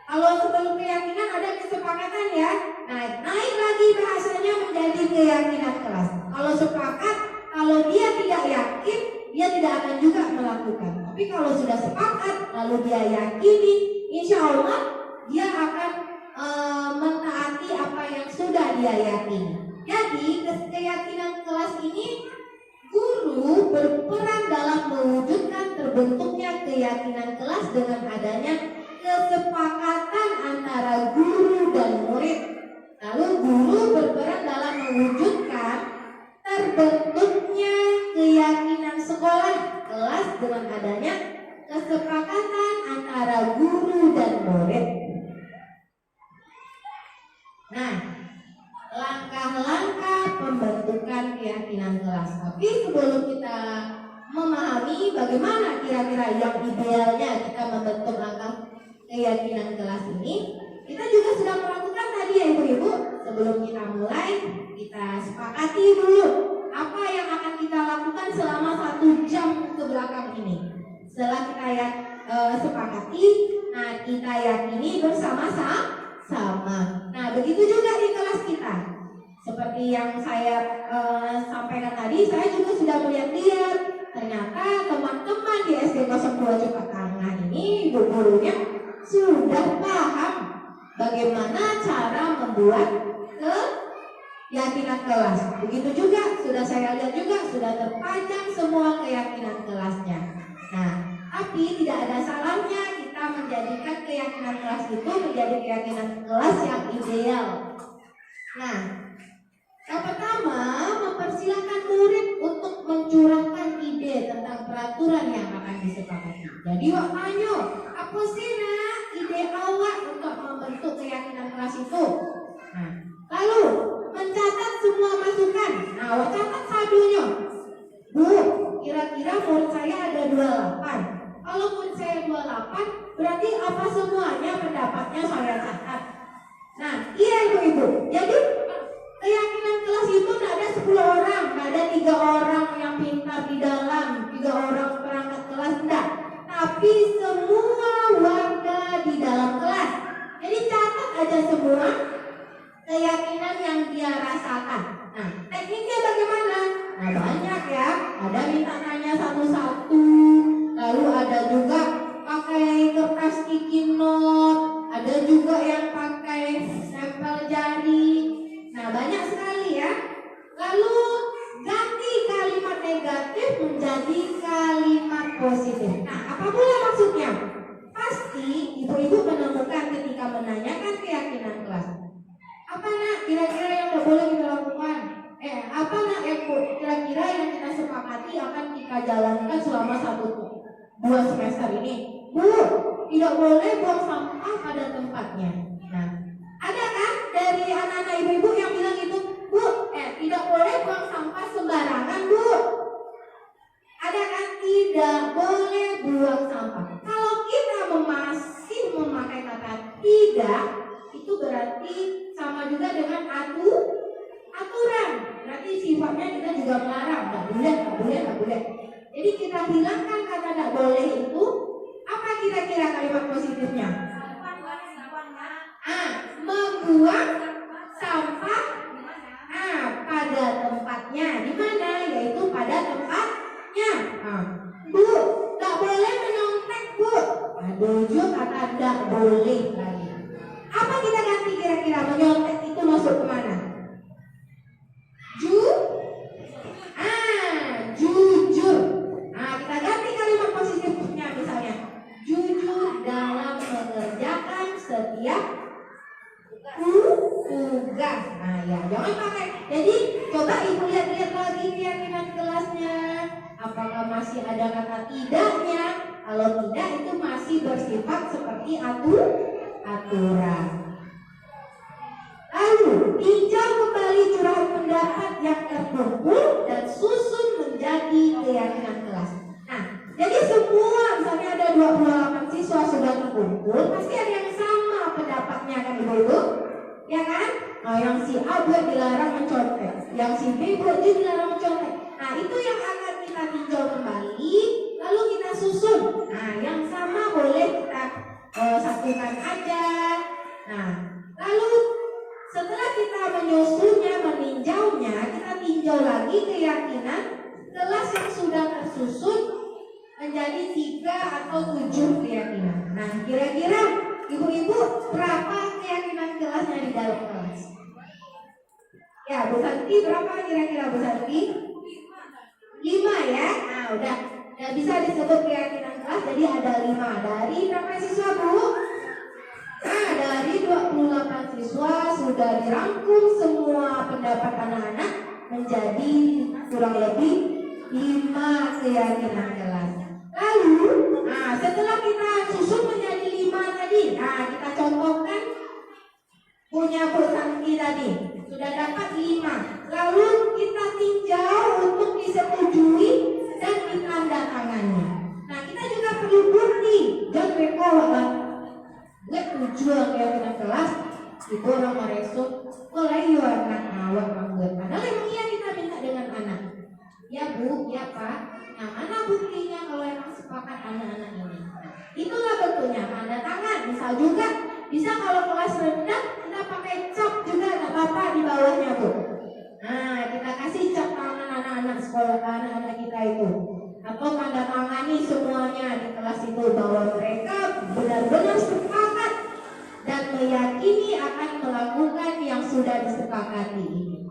Kalau sebelum keyakinan ada kesepakatan ya. Nah, naik lagi bahasanya menjadi keyakinan kelas. Kalau sepakat, kalau dia tidak yakin, dia tidak akan juga melakukan. Tapi kalau sudah sepakat, lalu dia yakini, insya Allah dia akan mentaati apa yang sudah dia yakini. Jadi keyakinan kelas ini guru berperan dalam mewujudkan terbentuknya keyakinan kelas dengan adanya kesepakatan antara guru dan murid. Lalu guru berperan dalam mewujudkan terbentuknya keyakinan sekolah kelas dengan adanya kesepakatan antara guru dan murid. Nah, langkah-langkah pembentukan keyakinan kelas. Tapi sebelum kita memahami bagaimana kira-kira yang idealnya kita membentuk langkah keyakinan kelas ini, kita juga sudah melakukan tadi ya ibu-ibu. Sebelum kita mulai, kita sepakati dulu apa yang akan kita lakukan selama 1 jam ke belakang ini. Setelah kita sepakati, nah kita yakini bersama-sama. Nah, begitu juga di kelas kita. Seperti yang saya sampaikan tadi, saya juga sudah melihat-lihat. Ternyata teman-teman di SD 02 Cepat Tengah ini, ibu gurunya sudah paham bagaimana cara membuat keyakinan kelas. Begitu juga sudah saya lihat juga sudah terpanjang semua keyakinan kelasnya. Nah, tapi tidak ada salahnya kita menjadikan keyakinan kelas itu menjadi keyakinan kelas yang ideal. Nah, yang pertama, mempersilahkan murid untuk mencurahkan ide tentang peraturan yang akan disepakati. Jadi wak tanya, apa sih nak ide awak untuk membentuk keyakinan kelas itu? Nah, lalu mencatat semua masukan. Nah, wak catat sadunya. Bu, kira-kira murid saya ada 28. Kalau murid saya 28, berarti apa semuanya pendapatnya saya catat. Nah, iya ibu-ibu. Jadi keyakinan kelas itu tidak ada 10 orang, tidak ada 3 orang yang pintar di dalam, 3 orang perangkat kelas, tidak. Tapi semua warga di dalam kelas. Jadi catat aja semua keyakinan yang dia rasakan. Nah, tekniknya bagaimana? Nah, banyak ya. Ada minta tanya satu-satu, lalu ada juga pakai kertas sticky note, ada juga yang pakai stempel jari. Nah, banyak sekali ya. Lalu ganti kalimat negatif menjadi kalimat positif. Nah, apa pula maksudnya? Pasti ibu-ibu menemukan ketika menanyakan keyakinan kelas. Apa nak kira-kira yang tidak boleh kita lakukan? Apa nak yang kira-kira yang kita sepakati akan kita jalankan selama 1-2 semester ini? Bu, tidak boleh buang sampah pada tempatnya. Nah, ada kan dari anak-anak ibu-ibu yang bilang itu, Bu, tidak boleh buang sampah sembarangan, Bu. Ada kan tidak boleh buang sampah. Kalau kita masih memakai kata tidak, itu berarti sama juga dengan aturan. Berarti sifatnya kita juga melarang, nggak boleh. Jadi kita hilangkan kata tidak boleh itu. Apa kira-kira kalimat positifnya? Membuang sampah pada tempatnya. Di mana? Yaitu pada tempatnya. Bu, tak boleh menyontek, Bu. Tujuh kata tidak boleh lagi. Apa kita ganti kira-kira? Menyontek itu masuk kemana? Jujur. Kita ganti kalimat positifnya misalnya. Jujur dalam mengerjakan setiap tugas. Ya, jangan pakai. Jadi coba ibu lihat lagi keyakinan kelasnya. Apakah masih ada kata tidaknya? Kalau tidak, itu masih bersifat seperti aturan. Lalu tinjau kembali curahan pendapat yang terkumpul dan susun menjadi keyakinan kelas. Nah, jadi semua misalnya ada 28 siswa sudah terkumpul, pasti ada yang sama pendapatnya kan ibu-ibu? Ya kan? Nah, yang si A buat dilarang mencontek, yang si B buat dia dilarang mencontek. Nah, itu yang akan kita tinjau kembali, lalu kita susun. Nah, yang sama boleh kita satukan aja. Nah, lalu setelah kita menyusunnya, meninjaunya, kita tinjau lagi keyakinan kelas yang sudah tersusun menjadi 3 atau 7 keyakinan. Nah, kira-kira ibu-ibu berapa keyakinan kelasnya di dalam kelas? Ya, Bu Santi berapa kira-kira Bu Santi? 5 ya. Nah, udah bisa disebut keyakinan kelas, jadi ada 5. Dari berapa siswa, Bu? Nah, dari 28 siswa sudah dirangkum semua pendapat anak-anak menjadi kurang lebih 5 keyakinan kelas. Lalu, setelah kita susun menjadi 5 tadi, kita contohkan punya Bu Santi tadi sudah dapat 5. Lalu kita tinjau untuk disetujui dan ditandatangani. Nah, kita juga perlu bukti. Jangan beko gue tujuan keyakinan kelas itu orang meresuk mulai anak awak membuat. Padahal emang iya kita minta dengan anak. Ya Bu, ya Pak. Nah, mana buktinya kalau emang sepakat anak-anak ini? Itulah bentuknya tanda tangan. Misal juga bisa kalau kelas rendah kita pakai cap juga nggak apa-apa di bawahnya Bu. Nah, kita kasih cap tangan anak-anak sekolah anak-anak kita itu. Atau tanda tangani semuanya di kelas itu bahwa mereka benar-benar sepakat dan meyakini akan melakukan yang sudah disepakati ini.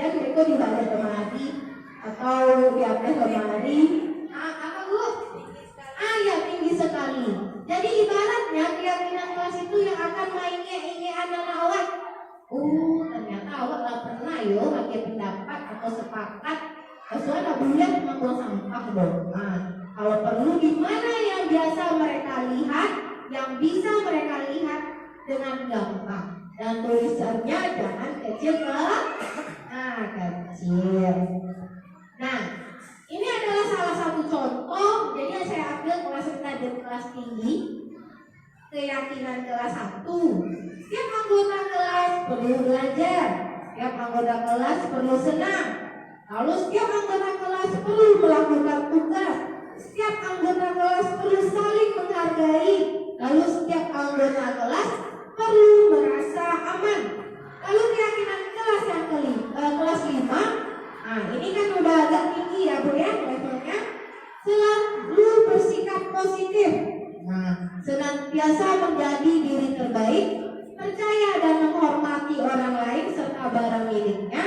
dan mereka dibaca kemari atau diambil kemari. Apa Bu? Ya tinggi sekali. Jadi ibaratnya keyakinan kelas itu yang akan mainnya anak awak. Ternyata awak gak pernah pakai pendapat atau sepakat. Soalnya bulan membuang sampah dong. Kalau perlu di mana yang biasa mereka lihat, yang bisa mereka lihat dengan gampang. Dan tulisannya jangan kecil kecil. Nah, ini adalah salah satu contoh. Jadi yang saya ambil kelas rendah dan kelas tinggi. Keyakinan kelas 1. Setiap anggota kelas perlu belajar. Setiap anggota kelas perlu senang. Lalu setiap anggota kelas perlu melakukan tugas. Setiap anggota kelas perlu saling menghargai. Lalu setiap anggota kelas perlu merasa aman. Lalu keyakinan kelas yang kelas 5. Ini kan udah agak tinggi ya Bu ya levelnya. Selalu bersikap positif. Senantiasa menjadi diri terbaik, percaya dan menghormati orang lain serta barang miliknya,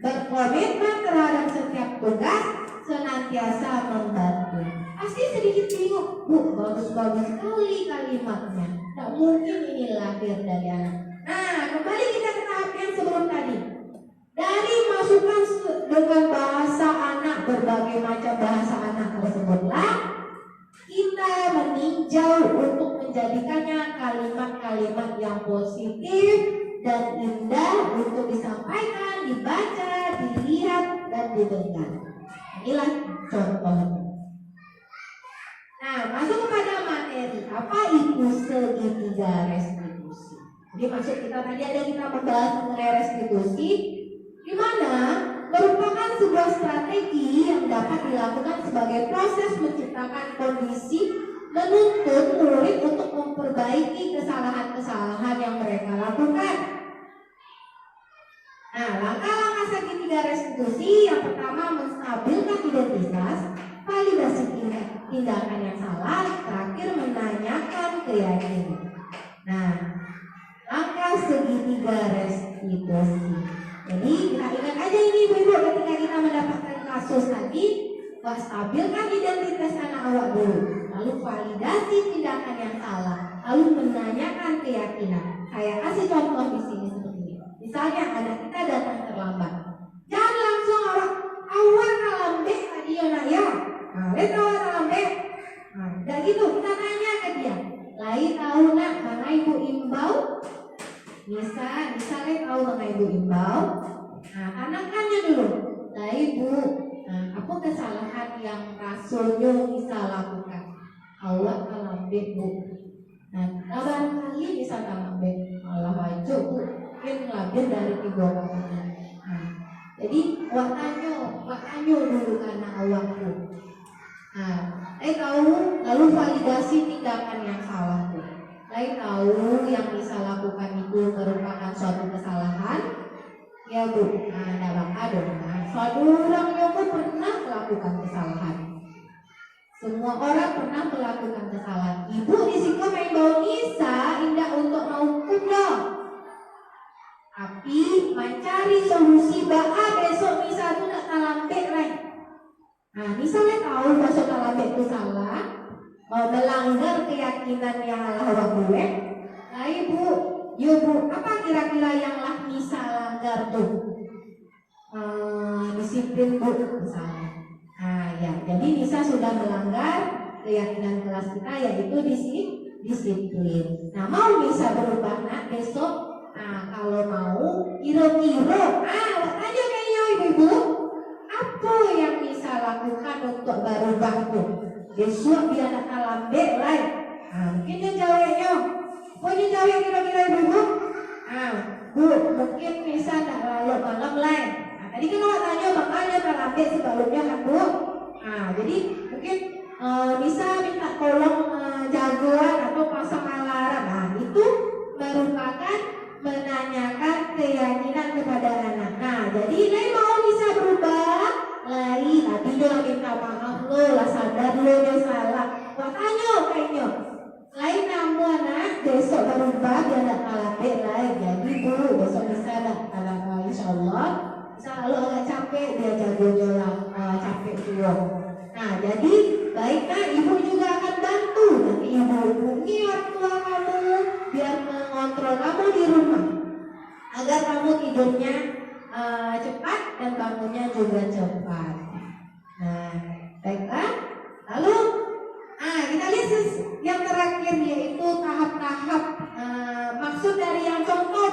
berkomitmen terhadap setiap tugas, senantiasa membantu. Pasti sedikit bingung, Bu, bagus-bagus sekali kalimatnya. Tak mungkin ini lahir dari anak. Nah, kembali kita ke tahap yang sebelum tadi. Dari masukan dengan bahasa anak, berbagai macam bahasa anak tersebutlah kita meninjau untuk menjadikannya kalimat-kalimat yang positif dan indah untuk disampaikan, dibaca, dilihat, dan didengar. Inilah contohnya. Nah, masuk kepada materi. Apa itu segitiga restitusi? Jadi maksud kita tadi ada kita membahas mengenai restitusi, di mana merupakan sebuah strategi yang dapat dilakukan sebagai proses menciptakan kondisi menuntut murid untuk memperbaiki kesalahan-kesalahan yang mereka lakukan. Nah, langkah-langkah segitiga restitusi yang pertama menstabilkan identitas, validasi tindakan yang salah, terakhir menanyakan keyakinan. Nah, langkah segitiga restitusi. Jadi kita ingat aja ini Ibu-ibu ketika kita mendapatkan kasus tadi, stabilkan identitas anak awak dulu, lalu validasi tindakan yang salah, lalu menanyakan keyakinan. Saya kasih contoh di sini seperti ini. Misalnya anak kita datang terlambat, jangan langsung awak kalambek tadi ya nak ya. Lihat awak kalambek. Udah gitu kita tanya ke dia, lain tahu nak mana ibu imbau? Misalnya tahu mana ibu imbau? Tanyakannya dulu, lah ibu, apa kesalahan yang rasulnya bisa lakukan? Awak kalambek Bu. Barangkali bisa kalambek, malah wajib Bu, mungkin lebih dari 3 kali. Jadi awak tanya dulu karena awak Bu. Tahu, lalu validasi tindakan yang salah Bu. Tahu yang bisa lakukan itu merupakan suatu kesalahan, ya Bu. Ada bakal dong. Suatu orang yang pernah melakukan kesalahan. Semua orang pernah melakukan kesalahan. Ibu di sini main bau Nisa, indah untuk mau hukum dong. Tapi mencari solusi besok Nisa itu nak kalambek lain. Misalnya tahu besok kalambek itu salah, melanggar keyakinan yang Allah buat. Ibu, apa kira-kira yang lah Nisa langgar tuh? Disiplin Bu misalnya. Jadi Nisa sudah melanggar keyakinan kelas kita, yaitu disiplin. Mau Nisa berubah nak besok? Kalau mau kira-kira tanya kayaknya ibu, apa yang Nisa lakukan untuk berubah tuh? Besok biar nak kalambek lain. Mungkin dia jawabnya, dia jawab kira-kira ibu? Bu, mungkin Nisa nak lalu malam lain. Tadi kan awak tanya makanya kalambek sebelumnya kan Bu. Jadi mungkin bisa minta tolong jagoan atau pasang alarm. Itu merupakan menanyakan keyakinan kepada anak. Jadi lain mau bisa berubah, lain tadi dia minta maaf lo lah, sadar lo dia salah. Wah tanya kayaknya. Lain namu anak besok berubah dia nak kalambek lain. Jadi Bu besok bisa nak kalambek insyaallah. Bisa lalu agar kamu tidurnya cepat dan bangunnya juga cepat. Nah, baiklah. Lalu, kita lihat yang terakhir yaitu tahap-tahap maksud dari yang contoh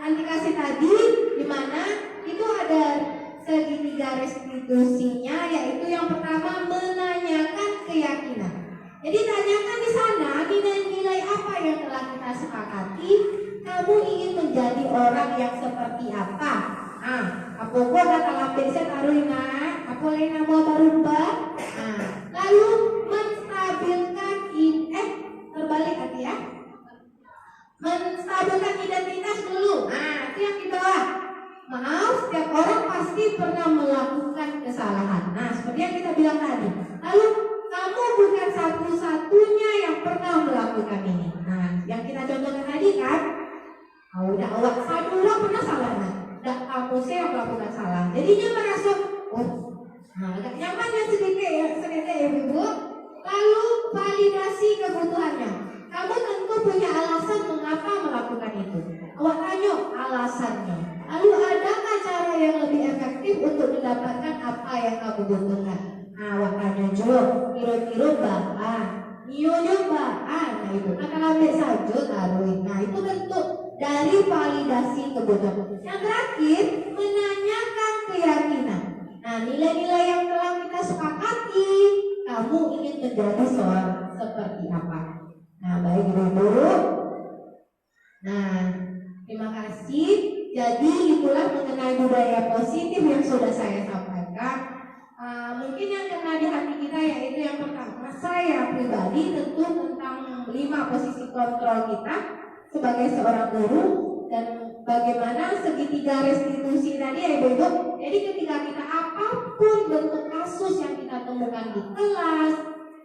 antikasi tadi, di mana itu ada segitiga restitusinya, yaitu yang pertama menanyakan keyakinan. Jadi tanyakan di sana nilai-nilai apa yang telah kita sepakati. Kamu ingin menjadi orang yang seperti apa? Apa kok kata lambe saya taruh apa lain nama berubah? Lalu menstabilkan terbalik hati ya. Menstabilkan identitas dulu. Itu yang di bawah. Maaf, setiap orang pasti pernah melakukan kesalahan. Seperti yang kita bilang tadi. Lalu kamu bukan satu-satunya yang pernah melakukan ini. Yang kita contohkan tadi kan, udah awak satu orang pernah salah, udah kamu sih yang melakukan salah. Jadinya merasa, agak nyaman ya sedikit ya ibu. Lalu validasi kebutuhannya. Kamu tentu punya alasan mengapa melakukan itu. Awak tanya alasannya. Lalu adakah cara yang lebih efektif untuk mendapatkan apa yang kamu butuhkan? Awak tanya juga, kira-kira bahan, nyonya bahan, itu akan ambil saja taruhin. Itu bentuk dari validasi kebutuhan. Yang terakhir, menanyakan keyakinan. Nilai-nilai yang telah kita sepakati, kamu ingin menjadi seorang seperti apa? Baik ibu. Terima kasih. Jadi itulah mengenai budaya positif yang sudah saya sampaikan. Mungkin yang kena di hati kita yaitu yang pertama, saya pribadi tentu tentang 5 posisi kontrol kita sebagai seorang guru dan bagaimana segitiga restitusi tadi ya ibu-ibu. Jadi ketika kita apapun bentuk kasus yang kita temukan di kelas,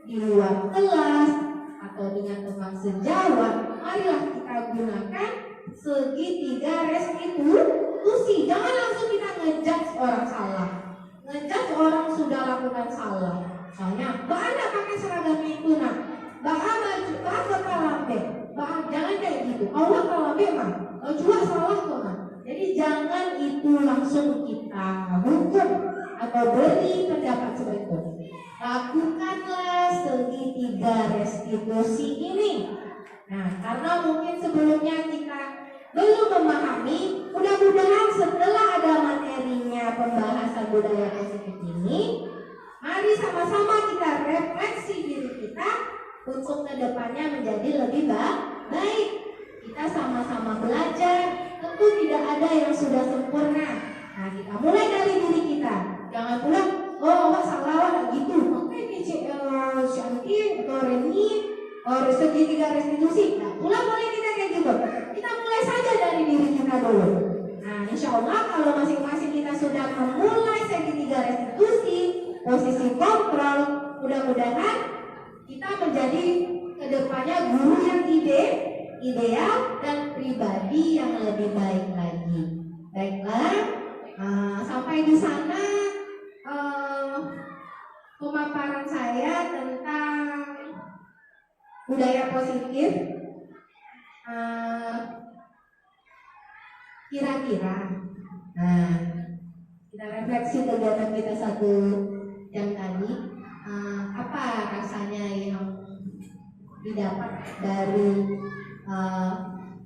di luar kelas, atau dengan teman sejawat, marilah kita gunakan segitiga restitusi. Jangan langsung kita ngejudge orang salah, ngejudge orang sudah lakukan salah. Soalnya, Mbak Anda pakai seragam itu Mbak baju, Mbak kalambe, jangan kayak gitu. Allah kalambe mah, juga salah kok Jadi jangan itu langsung kita hukum atau beri pendapat seperti itu. Lakukanlah segitiga restitusi ini. Karena mungkin sebelumnya kita belum memahami, mudah-mudahan setelah ada materinya pembahasan budaya positif ini, mari sama-sama kita refleksi diri kita untuk kedepannya menjadi lebih baik. Kita sama-sama belajar, tentu tidak ada yang sudah sempurna. Kita mulai dari diri kita. Jangan pula, awak salah gitu. Oke, Shanti atau Reni, segitiga restitusi. Mulai kita kayak gitu. Kita mulai saja dari diri kita dulu. Insya Allah kalau masing-masing kita sudah memulai segitiga restitusi, posisi kontrol, mudah-mudahan kita menjadi kedepannya guru yang ideal dan pribadi yang lebih baik lagi. Baiklah, sampai di sana pemaparan saya tentang budaya positif. Kira-kira kita refleksi kegiatan kita 1 jam tadi, apa rasanya yang didapat dari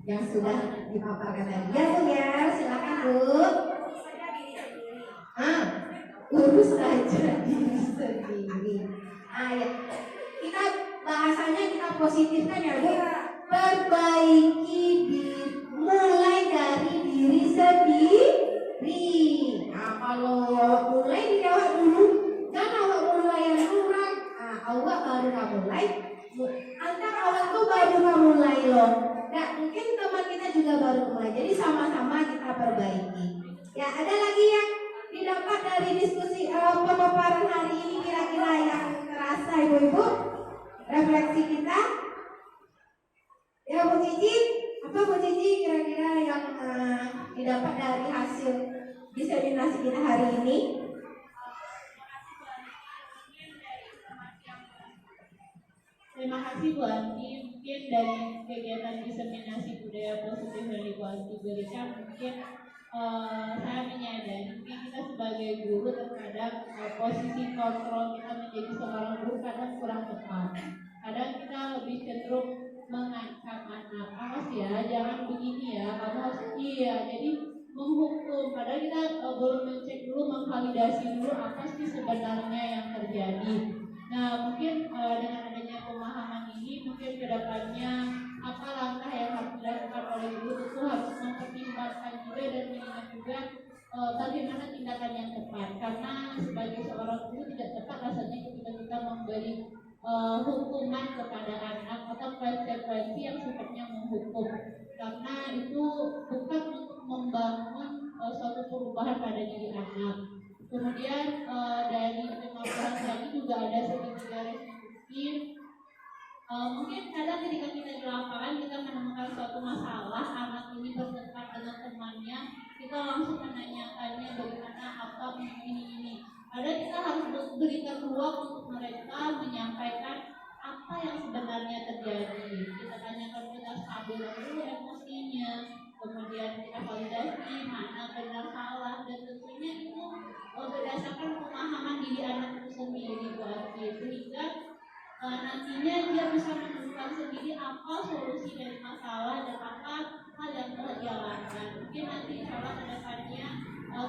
yang sudah dipaparkan tadi? Ya Bu ya, silakan Bu. Urus saja diri sendiri. Ya. Kita bahasanya kita positifkan ya Bu. Perbaiki mulai dari diri sendiri. Kalau mulai di awak dulu, jangan awak mulai yang kurang. Awak baru kamu mulai. Antar awak tuh baru kamu mulai loh. Mungkin teman kita juga baru mulai. Jadi sama-sama kita perbaiki. Ya, ada lagi yang didapat dari diskusi pemaparan hari ini kira-kira yang terasa ibu-ibu? Refleksi kita? Ya Bu Cici, apa Bu Cici kira-kira yang didapat dari hasil diseminasi kita hari ini?
Terima kasih Bu Andi mungkin dari kegiatan diseminasi budaya positif yang diberikan, mungkin saya menyadari mungkin kita sebagai guru terkadang posisi kontrol kita menjadi seorang guru kadang kurang tepat. Kadang kita lebih cenderung mengancam anak, awas ya, jangan begini ya, kamu harus jadi menghukum. Padahal kita belum mencek dulu, mengvalidasi dulu apa sih sebenarnya yang terjadi. Nah, mungkin dengan adanya pemahaman ini, mungkin kedepannya apa langkah yang harus dilakukan oleh guru itu harus mempertimbangkan juga dan mengingat juga bagaimana tindakan yang tepat. Karena sebagai seorang guru tidak tepat rasanya ketika kita memberi hukuman kepada anak atau konsekuensi yang sifatnya menghukum, karena itu bukan untuk membangun suatu perubahan pada diri anak. Kemudian dari 15 lagi juga ada sedikit garis mungkin mungkin kadang ketika kita di lapangan kita menemukan suatu masalah, anak ini berdekat dengan temannya, kita langsung menanyakannya bagaimana apa ini. Padahal kita harus berikan ruang untuk mereka menyampaikan apa yang sebenarnya terjadi. Kita tanyakan, kita stabil dulu emosinya, kemudian kita validasi mana benar salah, dan tentunya itu berdasarkan pemahaman diri anak itu sendiri sehingga nantinya dia bisa menemukan sendiri apa solusi dari masalah dan apa hal yang telah dia lakukan. Mungkin nanti insyaallah ke depannya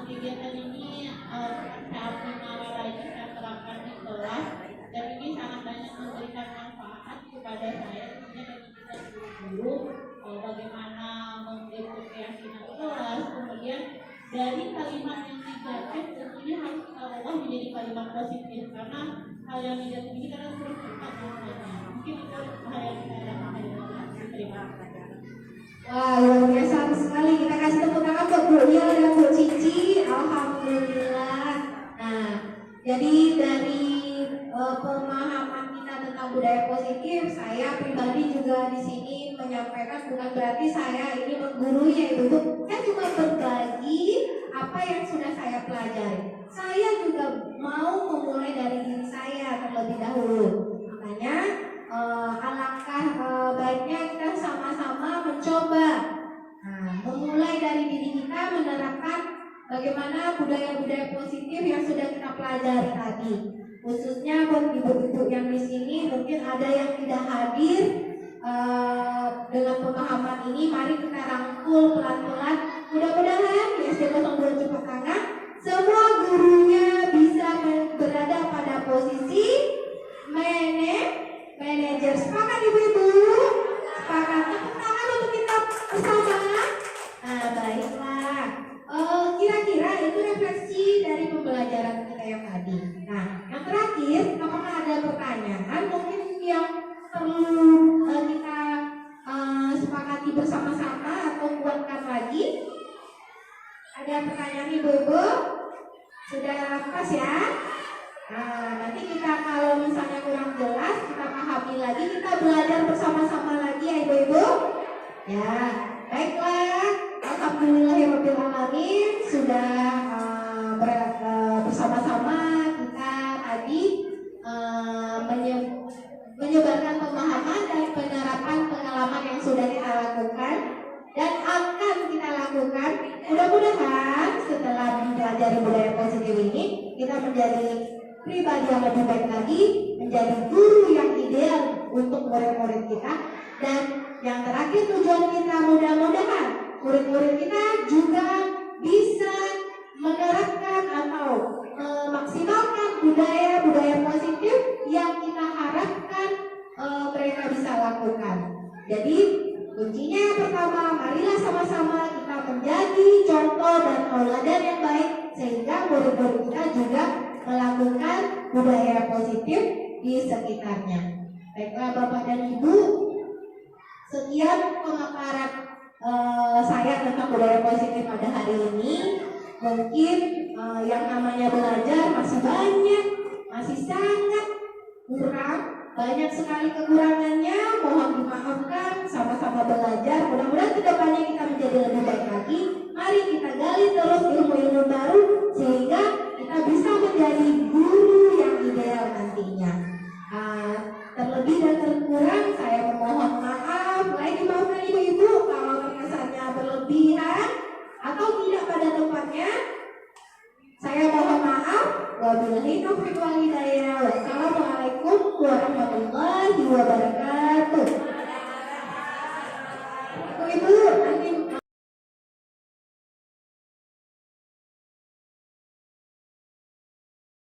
kegiatan ini saat dimana lagi saya terapkan di kelas, dan ini sangat banyak memberikan manfaat kepada saya, tentunya bagi kita guru-guru bagaimana membentuk keyakinan kelas. Kemudian dari kalimat yang negatif tentunya harus kita ubah menjadi kalimat positif, karena hal yang negatif ini kadang terus cepat namanya. Mungkin itu hal yang saya dapatkan. Terima kasih.
Wah, luar biasa sekali. Kita kasih tepuk tangan buat Bu Lia dan Bu Cici. Alhamdulillah. Nah, jadi dari pemahaman kita tentang budaya positif, saya pribadi juga di sini menyampaikan bukan berarti saya ini menggurunya itu, saya cuma berbagi apa yang sudah saya pelajari. Saya juga mau memulai dari diri saya terlebih dahulu. Makanya alangkah baiknya kita sama-sama mencoba memulai dari diri kita, menerapkan bagaimana budaya-budaya positif yang sudah kita pelajari tadi. Khususnya buat ibu-ibu yang di sini mungkin ada yang tidak hadir dengan pemahaman ini, mari kita rangkul pelan-pelan. Mudah-mudahan di SD 02 Cepat Tangan semua gurunya bisa berada pada posisi manajer. Sepakat ibu-ibu? Sepakat. Tepuk tangan untuk kita bersama. Nah, baiklah. Kira-kira itu refleksi dari pembelajaran kita yang tadi. Nah, yang terakhir, apakah ada pertanyaan mungkin yang perlu kita sepakati bersama-sama atau kuatkan lagi? Ada pertanyaan ibu-ibu? Sudah pas ya? Nah, nanti kita kalau misalnya kurang jelas, kita pahami lagi, kita belajar bersama-sama lagi ya ibu-ibu. Ya, baiklah. Alhamdulillahirabbil alamin, sudah bersama-sama kita tadi menyebarkan pemahaman dan penerapan pengalaman yang sudah kita lakukan dan akan kita lakukan. Mudah-mudahan setelah mempelajari budaya positif ini, kita menjadi pribadi yang lebih baik lagi, menjadi guru yang ideal untuk murid-murid kita, dan yang terakhir tujuan kita mudah-mudahan murid-murid kita juga bisa menerapkan atau memaksimalkan budaya-budaya positif yang kita harapkan mereka bisa lakukan. Jadi kuncinya pertama, marilah sama-sama kita menjadi contoh dan tauladan yang baik sehingga murid-murid kita juga melakukan budaya positif di sekitarnya. Baiklah Bapak dan Ibu, sekian pemaparan saya tentang budaya positif pada hari ini. Mungkin yang namanya belajar masih banyak, masih sangat kurang, banyak sekali kekurangannya, mohon dimaafkan, sama-sama belajar. Mudah-mudahan kedepannya kita menjadi lebih baik lagi. Mari kita gali terus ilmu-ilmu baru sehingga kita bisa menjadi guru yang ideal nantinya. Terlebih dan terkurang saya memohon maaf pada tempatnya. Saya mohon maaf. Wabillahi taufiq wal hidayah. Wassalamualaikum warahmatullahi wabarakatuh.